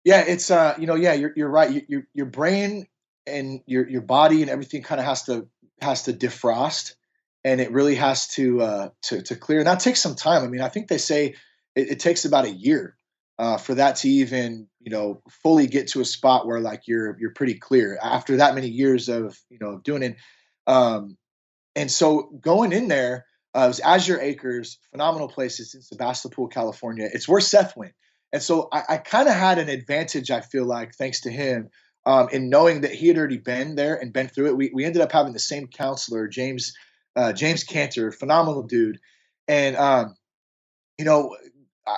Yeah. It's, you're right. Your brain and your body and everything kind of has to defrost, and it really has to clear. And that takes some time. I mean, I think they say it takes about a year for that to even, fully get to a spot where like you're pretty clear after that many years of, doing it. Um, And so going in there, it was Azure Acres, phenomenal place. It's in Sebastopol, California. It's where Seth went. And so I kind of had an advantage, I feel like, thanks to him, in knowing that he had already been there and been through it. We ended up having the same counselor, James Cantor, phenomenal dude. And, you know,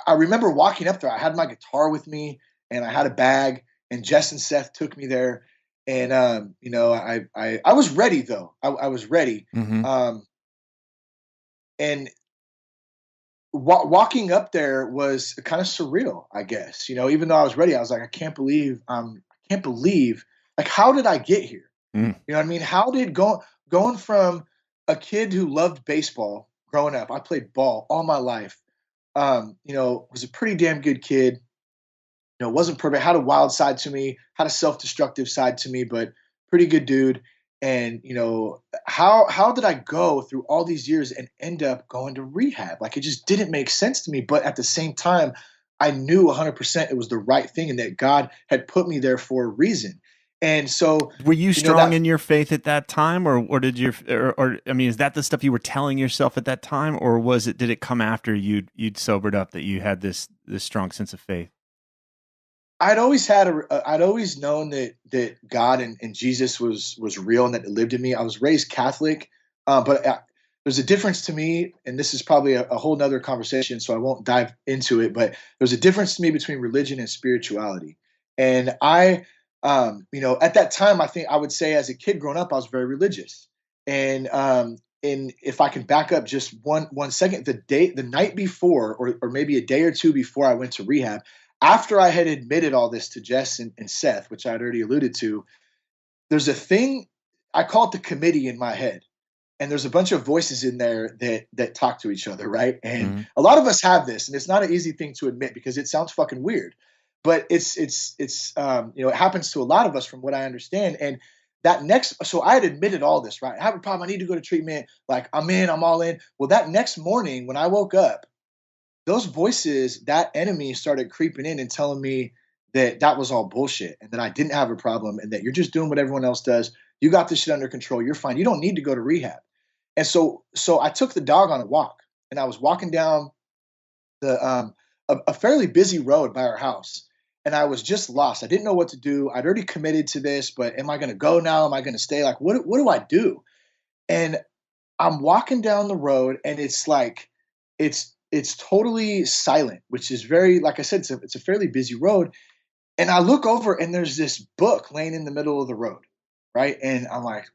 I remember walking up there. I had my guitar with me, and I had a bag, and Jess and Seth took me there. And, I was ready, though. I was ready. Mm-hmm. Um, and walking up there was kind of surreal, I guess. Even though I was ready, I was like, I can't believe, like, how did I get here? Mm. You know what I mean? How did going from a kid who loved baseball growing up, I played ball all my life. Was a pretty damn good kid. Wasn't perfect, had a wild side to me, had a self-destructive side to me, but pretty good dude. And how did I go through all these years and end up going to rehab? Like, it just didn't make sense to me. But at the same time, I knew 100% it was the right thing and that God had put me there for a reason. And so, Were you strong that in your faith at that time, or did you, or I mean, is that the stuff you were telling yourself at that time, or did it come after you'd sobered up that you had this strong sense of faith? I'd always known that God and Jesus was real and that it lived in me. I was raised Catholic, but there's a difference to me, and this is probably a whole nother conversation, so I won't dive into it. But there's a difference to me between religion and spirituality. And at that time, I think I would say as a kid growing up, I was very religious. And if I can back up just one second, the night before, or maybe a day or two before I went to rehab, after I had admitted all this to Jess and Seth, which I had already alluded to, there's a thing, I call it the committee in my head. And there's a bunch of voices in there that talk to each other, right? And Mm-hmm. a lot of us have this, and it's not an easy thing to admit because it sounds fucking weird. But it happens to a lot of us from what I understand. And so I had admitted all this, right? I have a problem. I need to go to treatment. Like, I'm all in. Well, that next morning when I woke up, those voices, that enemy started creeping in and telling me that was all bullshit and that I didn't have a problem and that you're just doing what everyone else does. You got this shit under control. You're fine. You don't need to go to rehab. And so I took the dog on a walk, and I was walking down a fairly busy road by our house, and I was just lost. I didn't know what to do. I'd already committed to this, but am I going to go now? Am I going to stay? Like, what do I do? And I'm walking down the road, and it's like it's totally silent, which is very, like I said, it's a fairly busy road. And I look over, and there's this book laying in the middle of the road, right? And I'm like,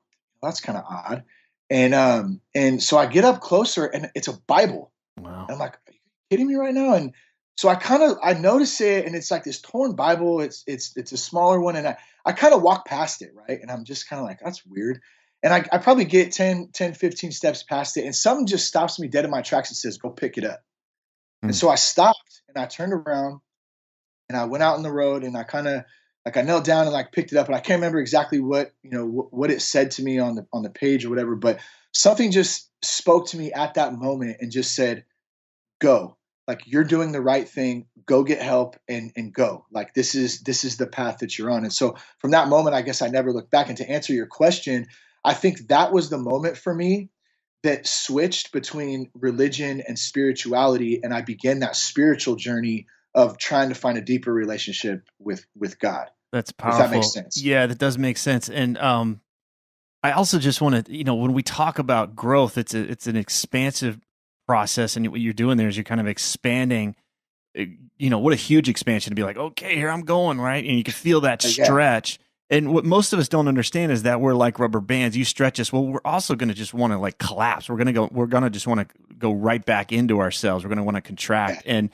well, that's kind of odd. And so I get up closer, and it's a Bible. Wow. And I'm like, are you kidding me right now? And so I notice it, and it's like this torn Bible. It's a smaller one, and I kind of walk past it, right? And I'm just kind of like, that's weird. And I probably get 10, 15 steps past it, and something just stops me dead in my tracks and says, go pick it up. And so I stopped, and I turned around, and I went out on the road, and I kind of, like, I knelt down and like picked it up, and I can't remember exactly what it said to me on the page or whatever, but something just spoke to me at that moment and just said, go. Like, you're doing the right thing. Go get help and go. Like, this is the path that you're on. And so from that moment, I guess I never looked back. And to answer your question, I think that was the moment for me that switched between religion and spirituality, and I began that spiritual journey of trying to find a deeper relationship with God. That's powerful. If that makes sense. Yeah, that does make sense. And I also just want to, when we talk about growth, it's an expansive process, and what you're doing there is you're kind of expanding. What a huge expansion to be like, okay, here I'm going, right? And you can feel that stretch. And what most of us don't understand is that we're like rubber bands. You stretch us. Well, we're also going to just want to like collapse. We're going to just want to go right back into ourselves. We're going to want to contract. And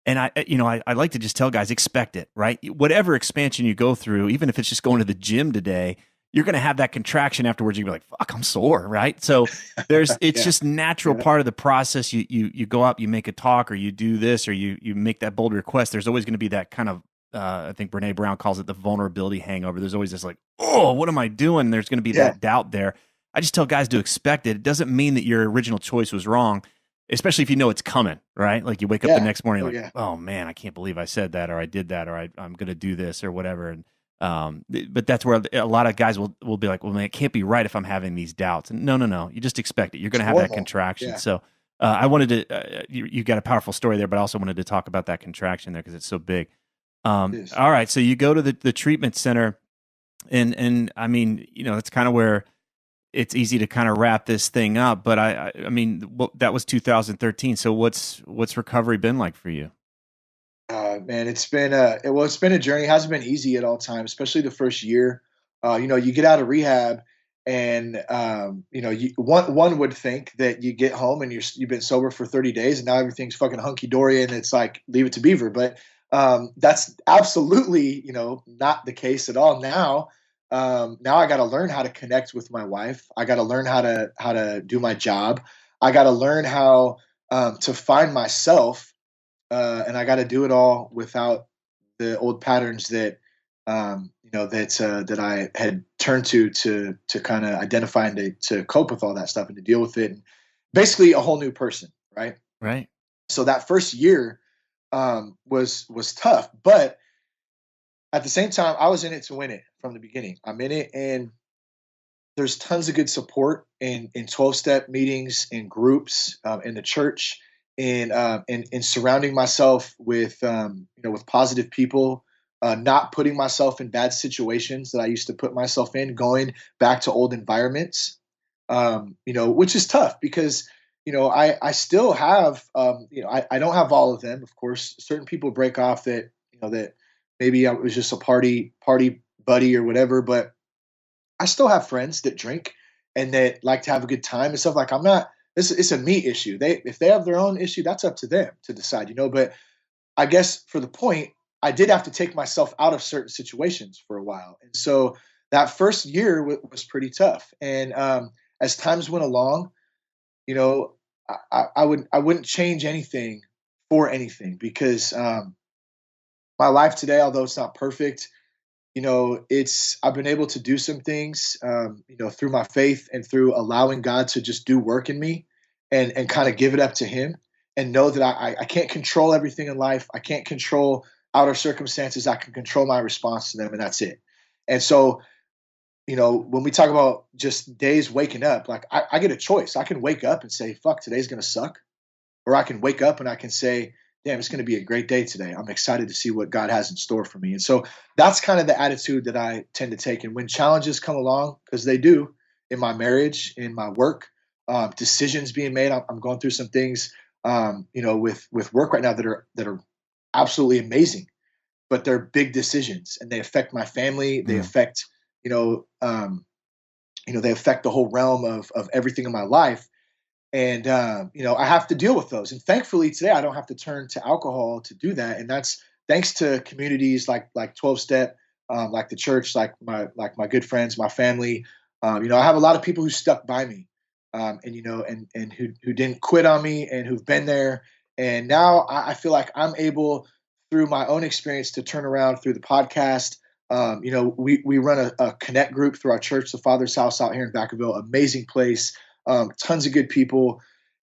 I like to just tell guys, expect it, right? Whatever expansion you go through, even if it's just going to the gym today, you're going to have that contraction afterwards. You're gonna be like, fuck, I'm sore, right? So it's just natural part of the process. You go out, you make a talk, or you do this, or you make that bold request. There's always going to be that kind of, I think Brene Brown calls it the vulnerability hangover. There's always this like, oh, what am I doing? There's going to be that doubt there. I just tell guys to expect it. It doesn't mean that your original choice was wrong, especially if you know it's coming, right? Like you wake up the next morning, oh man, I can't believe I said that, or I did that, or I'm going to do this or whatever. And but that's where a lot of guys will be like, well, man, it can't be right if I'm having these doubts. And no, you just expect it. You're going to have that contraction. So I wanted to, you got a powerful story there, but I also wanted to talk about that contraction there because it's so big. All right. So you go to the treatment center, and I mean, that's kind of where it's easy to kind of wrap this thing up. But I mean, that was 2013. So what's recovery been like for you? Man, it's been a journey. It hasn't been easy at all times, especially the first year. You get out of rehab, And one would think that you get home and you've been sober for 30 days and now everything's fucking hunky dory and it's like leave it to Beaver. But that's absolutely not the case at all. Now I got to learn how to connect with my wife. I got to learn how to do my job. I got to learn how to find myself, and I got to do it all without the old patterns that that I had turned to kind of identify and to cope with all that stuff and to deal with it. And basically, a whole new person, right? Right. So that first year was tough, but at the same time, I was in it to win it from the beginning. I'm in it, and there's tons of good support in 12-step meetings, in groups, in the church, in surrounding myself with with positive people, not putting myself in bad situations that I used to put myself in, going back to old environments, which is tough because I still have I don't have all of them, of course. Certain people break off that maybe I was just a party buddy or whatever, but I still have friends that drink and that like to have a good time and stuff. Like I'm not. It's a me issue. If they have their own issue, that's up to them to decide. But I guess for the point, I did have to take myself out of certain situations for a while, and so that first year was pretty tough. And as times went along, I wouldn't change anything for anything because my life today, although it's not perfect, it's I've been able to do some things, through my faith and through allowing God to just do work in me and kind of give it up to Him and know that I can't control everything in life. I can't control outer circumstances. I can control my response to them, and that's it. And so, when we talk about just days waking up, like I get a choice. I can wake up and say, fuck, today's going to suck. Or I can wake up and I can say, damn, it's going to be a great day today. I'm excited to see what God has in store for me. And so that's kind of the attitude that I tend to take. And when challenges come along, because they do in my marriage, in my work, decisions being made, I'm going through some things, with work right now that are absolutely amazing, but they're big decisions and they affect my family. They affect, they affect the whole realm of everything in my life. And I have to deal with those. And thankfully today I don't have to turn to alcohol to do that. And that's thanks to communities like 12 step, like the church, like my good friends, my family. I have a lot of people who stuck by me, and who didn't quit on me and who've been there. And now I feel like I'm able through my own experience to turn around through the podcast. We run a connect group through our church, the Father's House out here in Vacaville, amazing place. Tons of good people,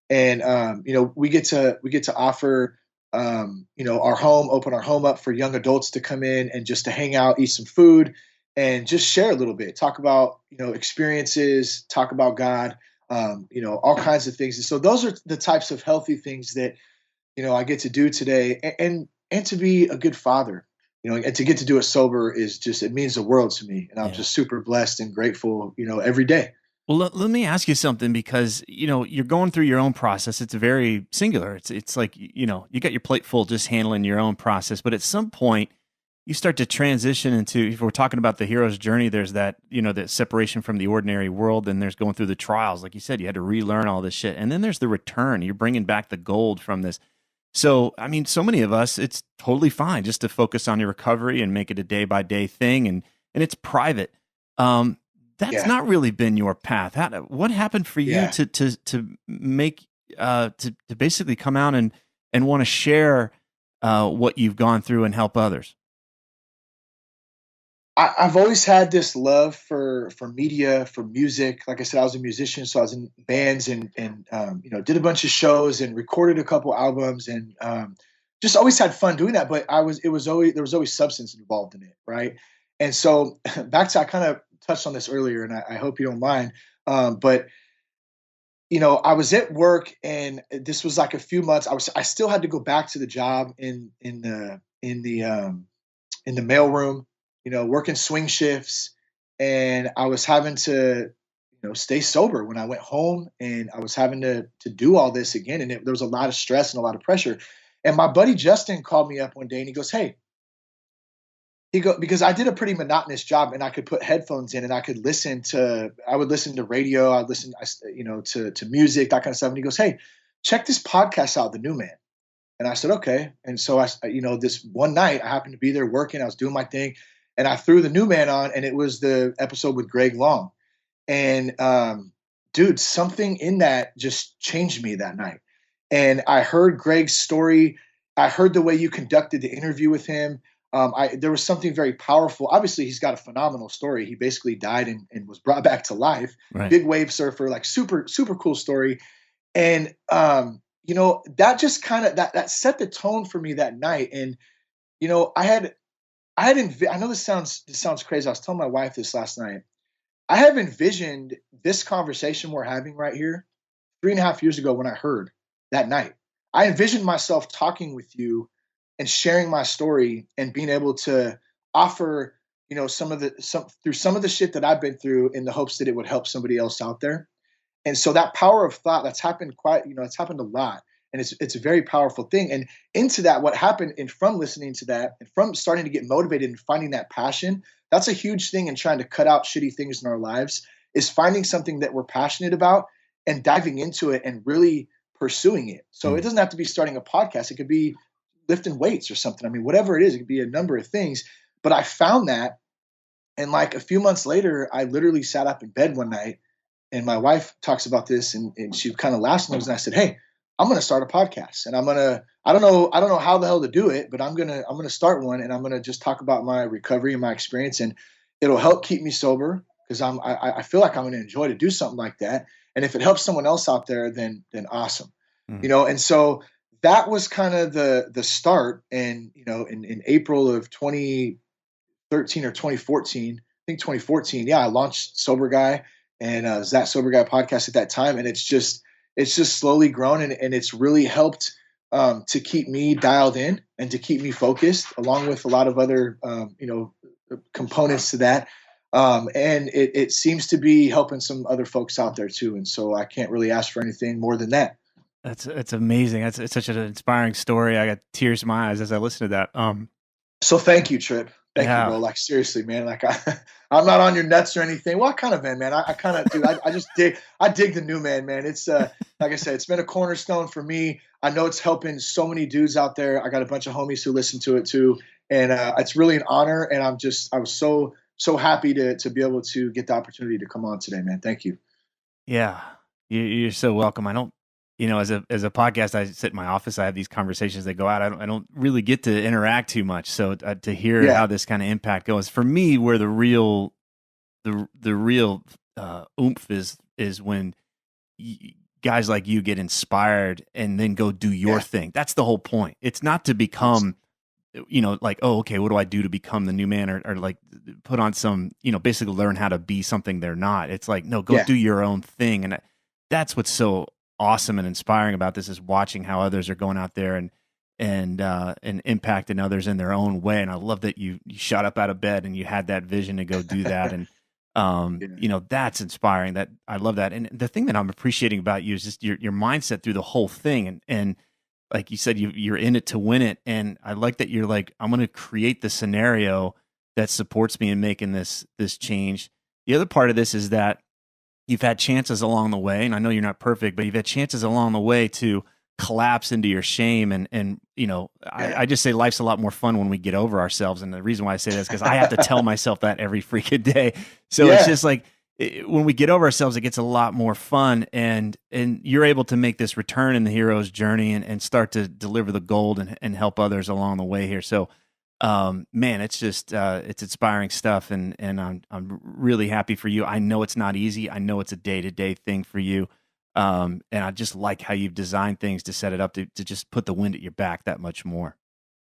and we get to offer open our home up for young adults to come in and just to hang out, eat some food, and just share a little bit, talk about experiences, talk about God, all kinds of things. And so those are the types of healthy things that I get to do today, and to be a good father. And to get to do it sober it means the world to me, and I'm just super blessed and grateful, every day. Well, let me ask you something because, you're going through your own process. It's very singular. It's like, you got your plate full just handling your own process. But at some point, you start to transition into, if we're talking about the hero's journey, there's that, that separation from the ordinary world. And there's going through the trials. Like you said, you had to relearn all this shit. And then there's the return. You're bringing back the gold from this. So, I mean, so many of us, it's totally fine just to focus on your recovery and make it a day-by-day thing. And it's private. That's not really been your path. What happened for you to make to basically come out and want to share what you've gone through and help others? I've always had this love for media, for music. Like I said, I was a musician, so I was in bands and did a bunch of shows and recorded a couple albums and just always had fun doing that. But there was always substance involved in it, right? And so I kind of touched on this earlier, and I hope you don't mind. But I was at work, and this was like a few months. I still had to go back to the job in the mailroom, working swing shifts, and I was having to stay sober when I went home, and I was having to do all this again, and there was a lot of stress and a lot of pressure. And my buddy Justin called me up one day, and he goes, "Hey, because I did a pretty monotonous job, and I could put headphones in and I would listen to radio. I'd listen, to music, that kind of stuff. And he goes, "Hey, check this podcast out, The New Man." And I said, "Okay." And so this one night I happened to be there working, I was doing my thing, and I threw The New Man on, and it was the episode with Greg Long. And, dude, something in that just changed me that night. And I heard Greg's story. I heard the way you conducted the interview with him. There was something very powerful. Obviously, he's got a phenomenal story. He basically died and was brought back to life. Right. Big wave surfer, like super, super cool story. And, that just kind of, that set the tone for me that night. And, I know this sounds crazy. I was telling my wife this last night. I have envisioned this conversation we're having right here 3.5 years ago when I heard that night. I envisioned myself talking with you and sharing my story and being able to offer, through some of the shit that I've been through in the hopes that it would help somebody else out there. And so that power of thought, that's happened it's happened a lot. And it's a very powerful thing. And into that, what happened, and from listening to that and from starting to get motivated and finding that passion, that's a huge thing in trying to cut out shitty things in our lives, is finding something that we're passionate about and diving into it and really pursuing it. So it doesn't have to be starting a podcast. It could be lifting weights or something. I mean, whatever it is, it could be a number of things. But I found that, and like a few months later, I literally sat up in bed one night, and my wife talks about this, and she kind of laughs, and I said, "Hey, I'm going to start a podcast, and I don't know how the hell to do it, but I'm going to start one, and I'm going to just talk about my recovery and my experience, and it'll help keep me sober, because I feel like I'm going to enjoy to do something like that. And if it helps someone else out there, then awesome." And so that was kind of the start. And, in April of 2013 or 2014, I think 2014. Yeah. I launched Sober Guy, and it was that Sober Guy podcast at that time. And it's just slowly grown, and it's really helped to keep me dialed in and to keep me focused, along with a lot of other, components to that. And it seems to be helping some other folks out there too. And so I can't really ask for anything more than that. That's amazing. It's such an inspiring story. I got tears in my eyes as I listen to that. So thank you, Tripp. Thank you, Yeah. bro. Like, seriously, man. Like, I'm not on your nuts or anything. What kind of man? I kind of, dude, I just dig The New Man, man. It's, like I said, it's been a cornerstone for me. I know it's helping so many dudes out there. I got a bunch of homies who listen to it too. And it's really an honor. And I was so happy to be able to get the opportunity to come on today, man. Thank you. Yeah. You're so welcome. I don't, as a podcast, I sit in my office, I have these conversations that go out. I don't really get to interact too much. So to hear how this kind of impact goes, for me, where the real oomph is when guys like you get inspired and then go do your thing. That's the whole point. It's not to become, like, oh, okay, what do I do to become the new man, or like put on some, basically learn how to be something they're not. It's like, no, go do your own thing. And that's what's so awesome and inspiring about this, is watching how others are going out there and impacting others in their own way. And I love that you shot up out of bed and you had that vision to go do that. And that's inspiring. That I love that. And the thing that I'm appreciating about you is just your mindset through the whole thing. And like you said, you're in it to win it. And I like that you're like, I'm going to create the scenario that supports me in making this change. The other part of this is that you've had chances along the way, and I know you're not perfect, but you've had chances along the way to collapse into your shame. And I just say life's a lot more fun when we get over ourselves. And the reason why I say that is because I have to tell myself that every freaking day. So it's just like, when we get over ourselves, it gets a lot more fun, and you're able to make this return in the hero's journey and start to deliver the gold and help others along the way here. So, man, it's just, it's inspiring stuff. And I'm really happy for you. I know it's not easy. I know it's a day-to-day thing for you. And I just like how you've designed things to set it up to just put the wind at your back that much more.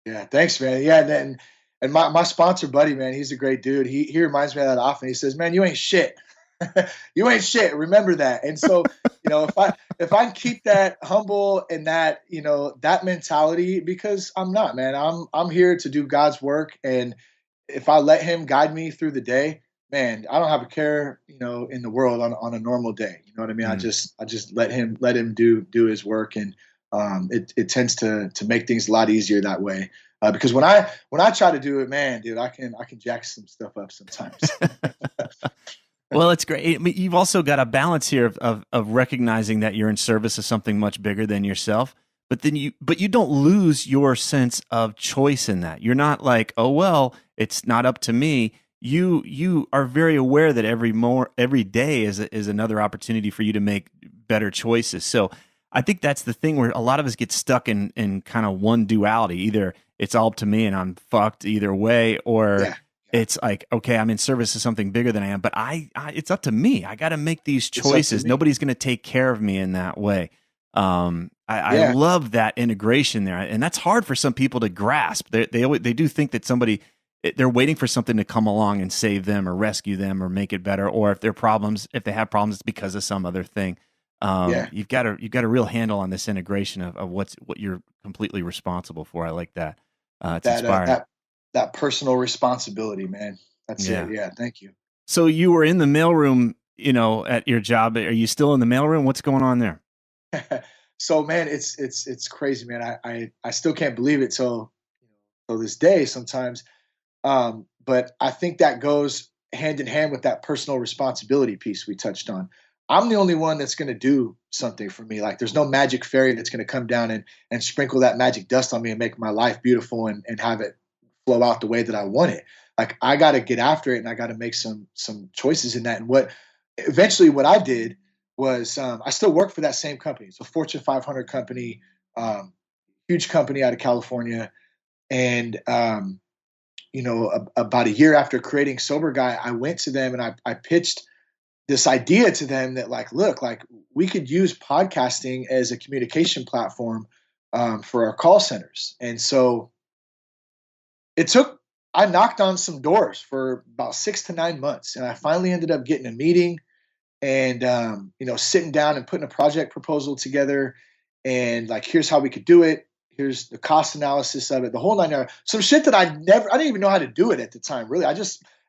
Yeah. Thanks, man. Yeah. And my sponsor buddy, man, he's a great dude. He reminds me of that often. He says, "Man, you ain't shit." You ain't shit. Remember that. And so, if I keep that humble and that, that mentality, because I'm not, man, I'm here to do God's work. And if I let him guide me through the day, man, I don't have a care, in the world on a normal day. You know what I mean? I just let him do his work. And it tends to make things a lot easier that way. Because when I try to do it, man, dude, I can jack some stuff up sometimes. Well, it's great. I mean, you've also got a balance here of recognizing that you're in service of something much bigger than yourself. But you don't lose your sense of choice in that. You're not like, oh well, it's not up to me. You are very aware that every day is another opportunity for you to make better choices. So I think that's the thing where a lot of us get stuck in kind of one duality. Either it's all up to me and I'm fucked either way, or Yeah. it's like, okay, I'm in service of something bigger than I am, but it's up to me. I got to make these choices. Nobody's going to take care of me in that way. I love that integration there, and that's hard for some people to grasp. They do think that they're waiting for something to come along and save them or rescue them or make it better, or if they have problems, it's because of some other thing. You've got a real handle on this integration of what you're completely responsible for. I like that. It's inspiring. That personal responsibility, man. That's it. Yeah. Thank you. So you were in the mailroom, at your job. Are you still in the mailroom? What's going on there? So, man, it's crazy, man. I still can't believe it till this day sometimes. But I think that goes hand in hand with that personal responsibility piece we touched on. I'm the only one that's going to do something for me. Like there's no magic fairy that's going to come down and sprinkle that magic dust on me and make my life beautiful and have it flow out the way that I want it. Like I got to get after it and I got to make some choices in that. And what I did was I still work for that same company. It's a Fortune 500 company, huge company out of California. And, about a year after creating Sober Guy, I went to them and I pitched this idea to them that look, we could use podcasting as a communication platform for our call centers. And so I knocked on some doors for about 6 to 9 months. And I finally ended up getting a meeting and, sitting down and putting a project proposal together and here's how we could do it. Here's the cost analysis of it, the whole 9 yards. Some shit that I didn't even know how to do it at the time. Really,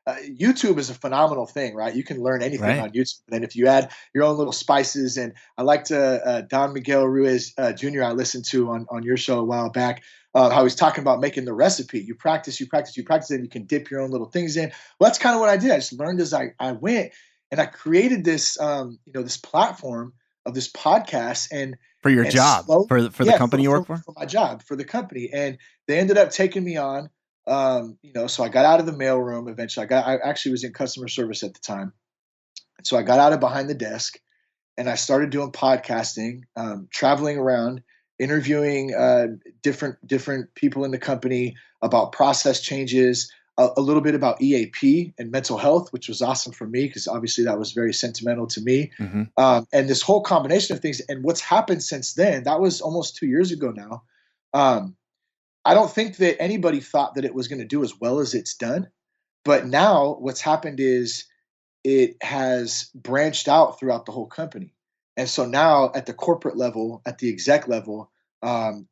YouTube is a phenomenal thing, right? You can learn anything on YouTube. And if you add your own little spices, and I liked Don Miguel Ruiz Jr. I listened to on your show a while back, how he's talking about making the recipe. You practice, and you can dip your own little things in. Well, that's kind of what I did. I just learned as I went, and I created this, this platform of this podcast and for your job, for the company you work for? For my job, for the company. And they ended up taking me on, so I got out of the mailroom eventually. I actually was in customer service at the time. So I got out of behind the desk and I started doing podcasting, traveling around, interviewing different people in the company about process changes, a little bit about EAP and mental health, which was awesome for me because obviously that was very sentimental to me. Mm-hmm. And this whole combination of things and what's happened since then, that was almost 2 years ago now. I don't think that anybody thought that it was going to do as well as it's done. But now what's happened is it has branched out throughout the whole company. And so now at the corporate level, at the exec level,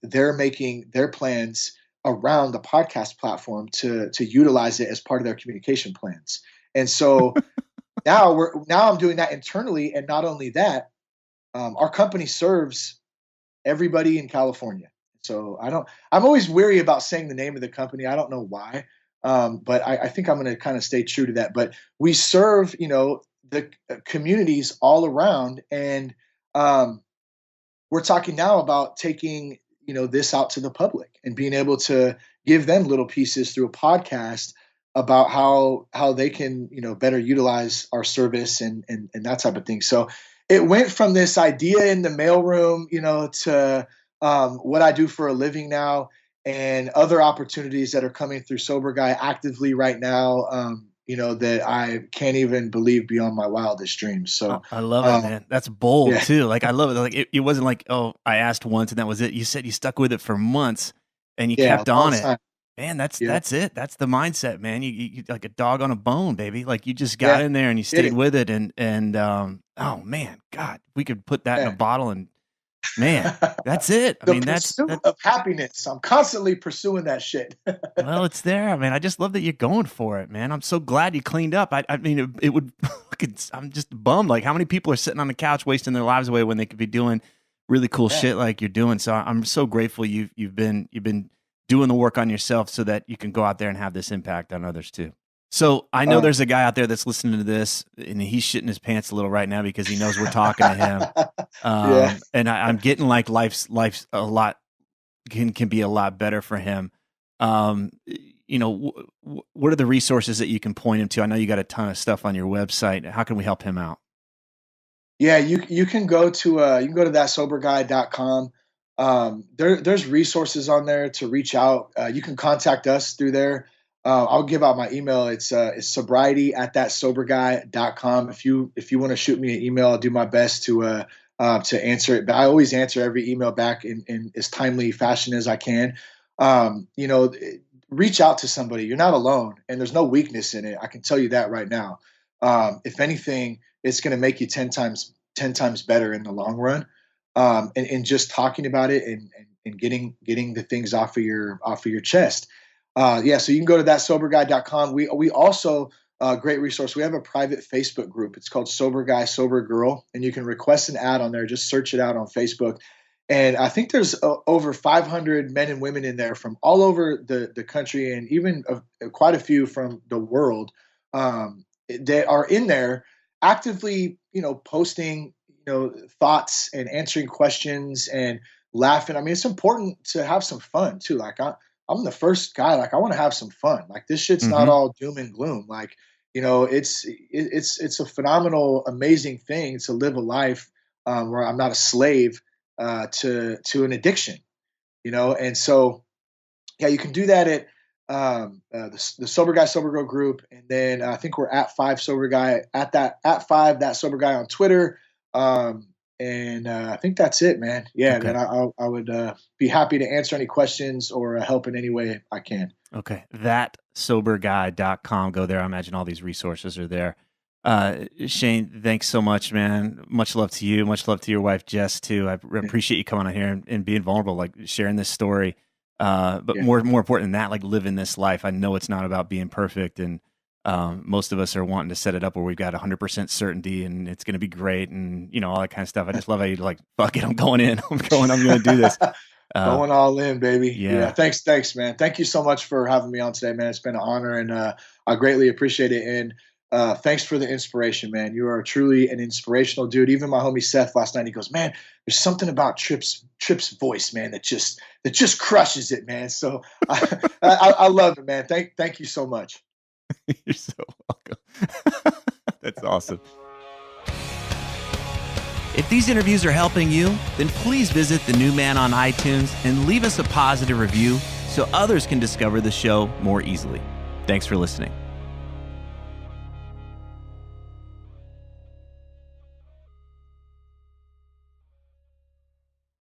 they're making their plans around the podcast platform to utilize it as part of their communication plans. And so now I'm doing that internally. And not only that, our company serves everybody in California. So I'm always weary about saying the name of the company. I don't know why. But I think I'm going to kind of stay true to that. But we serve, the communities all around. And we're talking now about taking, this out to the public and being able to give them little pieces through a podcast about how they can, better utilize our service and that type of thing. So it went from this idea in the mailroom, to what I do for a living now and other opportunities that are coming through Sober Guy actively right now, that I can't even believe beyond my wildest dreams. So I love it, man. That's bold too. I love it. It wasn't like, oh, I asked once and that was it. You said you stuck with it for months and you kept on it. Man, that's it. That's the mindset, man. You like a dog on a bone, baby. Like you just got in there and you stayed with it. And oh man, God, we could put that in a bottle and man, that's it. I mean, that's of happiness. I'm constantly pursuing that shit. Well, it's there. I mean, I just love that you're going for it, man. I'm so glad you cleaned up. I mean, it would. I'm just bummed. Like, how many people are sitting on the couch wasting their lives away when they could be doing really cool shit like you're doing. So I'm so grateful you've been doing the work on yourself so that you can go out there and have this impact on others too. So I know there's a guy out there that's listening to this and he's shitting his pants a little right now because he knows we're talking to him. And I'm getting like life's a lot can be a lot better for him. What are the resources that you can point him to? I know you got a ton of stuff on your website. How can we help him out? Yeah, you can go to thatsoberguy.com. There's resources on there to reach out. You can contact us through there. I'll give out my email. It's sobriety@thatsoberguy.com. If you want to shoot me an email, I'll do my best to answer it. But I always answer every email back in as timely fashion as I can. Reach out to somebody. You're not alone, and there's no weakness in it. I can tell you that right now. If anything, it's going to make you 10 times better in the long run. And just talking about it and getting the things off of your chest. So you can go to thatsoberguy.com. We also, great resource. We have a private Facebook group. It's called Sober Guy, Sober Girl, and you can request an ad on there. Just search it out on Facebook. And I think there's over 500 men and women in there from all over the country, and even quite a few from the world that are in there actively, posting, thoughts and answering questions and laughing. I mean, it's important to have some fun too. Like I'm the first guy. Like I want to have some fun. Like this shit's not all doom and gloom. Like it's a phenomenal, amazing thing to live a life where I'm not a slave to an addiction, and so you can do that at the Sober Guy Sober Girl group, and then I think we're at 5 Sober Guy at 5 that Sober Guy on Twitter, and I think that's it, man. Man, I would be happy to answer any questions or help in any way I can. Okay, thatsoberguy.com. Go there. I imagine all these resources are there. Shane, thanks so much, man. Much love to you. Much love to your wife, Jess, too. I appreciate you coming on here and being vulnerable, like sharing this story. But more important than that, like living this life. I know it's not about being perfect. And most of us are wanting to set it up where we've got 100% certainty and it's going to be great and, all that kind of stuff. I just love how you're like, fuck it, I'm going in. I'm going to do this. Going all in, baby. Yeah. Thanks, man. Thank you so much for having me on today, man. It's been an honor, and I greatly appreciate it. And thanks for the inspiration, man. You are truly an inspirational dude. Even my homie Seth last night, he goes, man, there's something about Tripp's voice, man, that just crushes it, man. So I love it, man. Thank you so much. You're so welcome. That's awesome. If these interviews are helping you, then please visit The New Man on iTunes and leave us a positive review so others can discover the show more easily. Thanks for listening.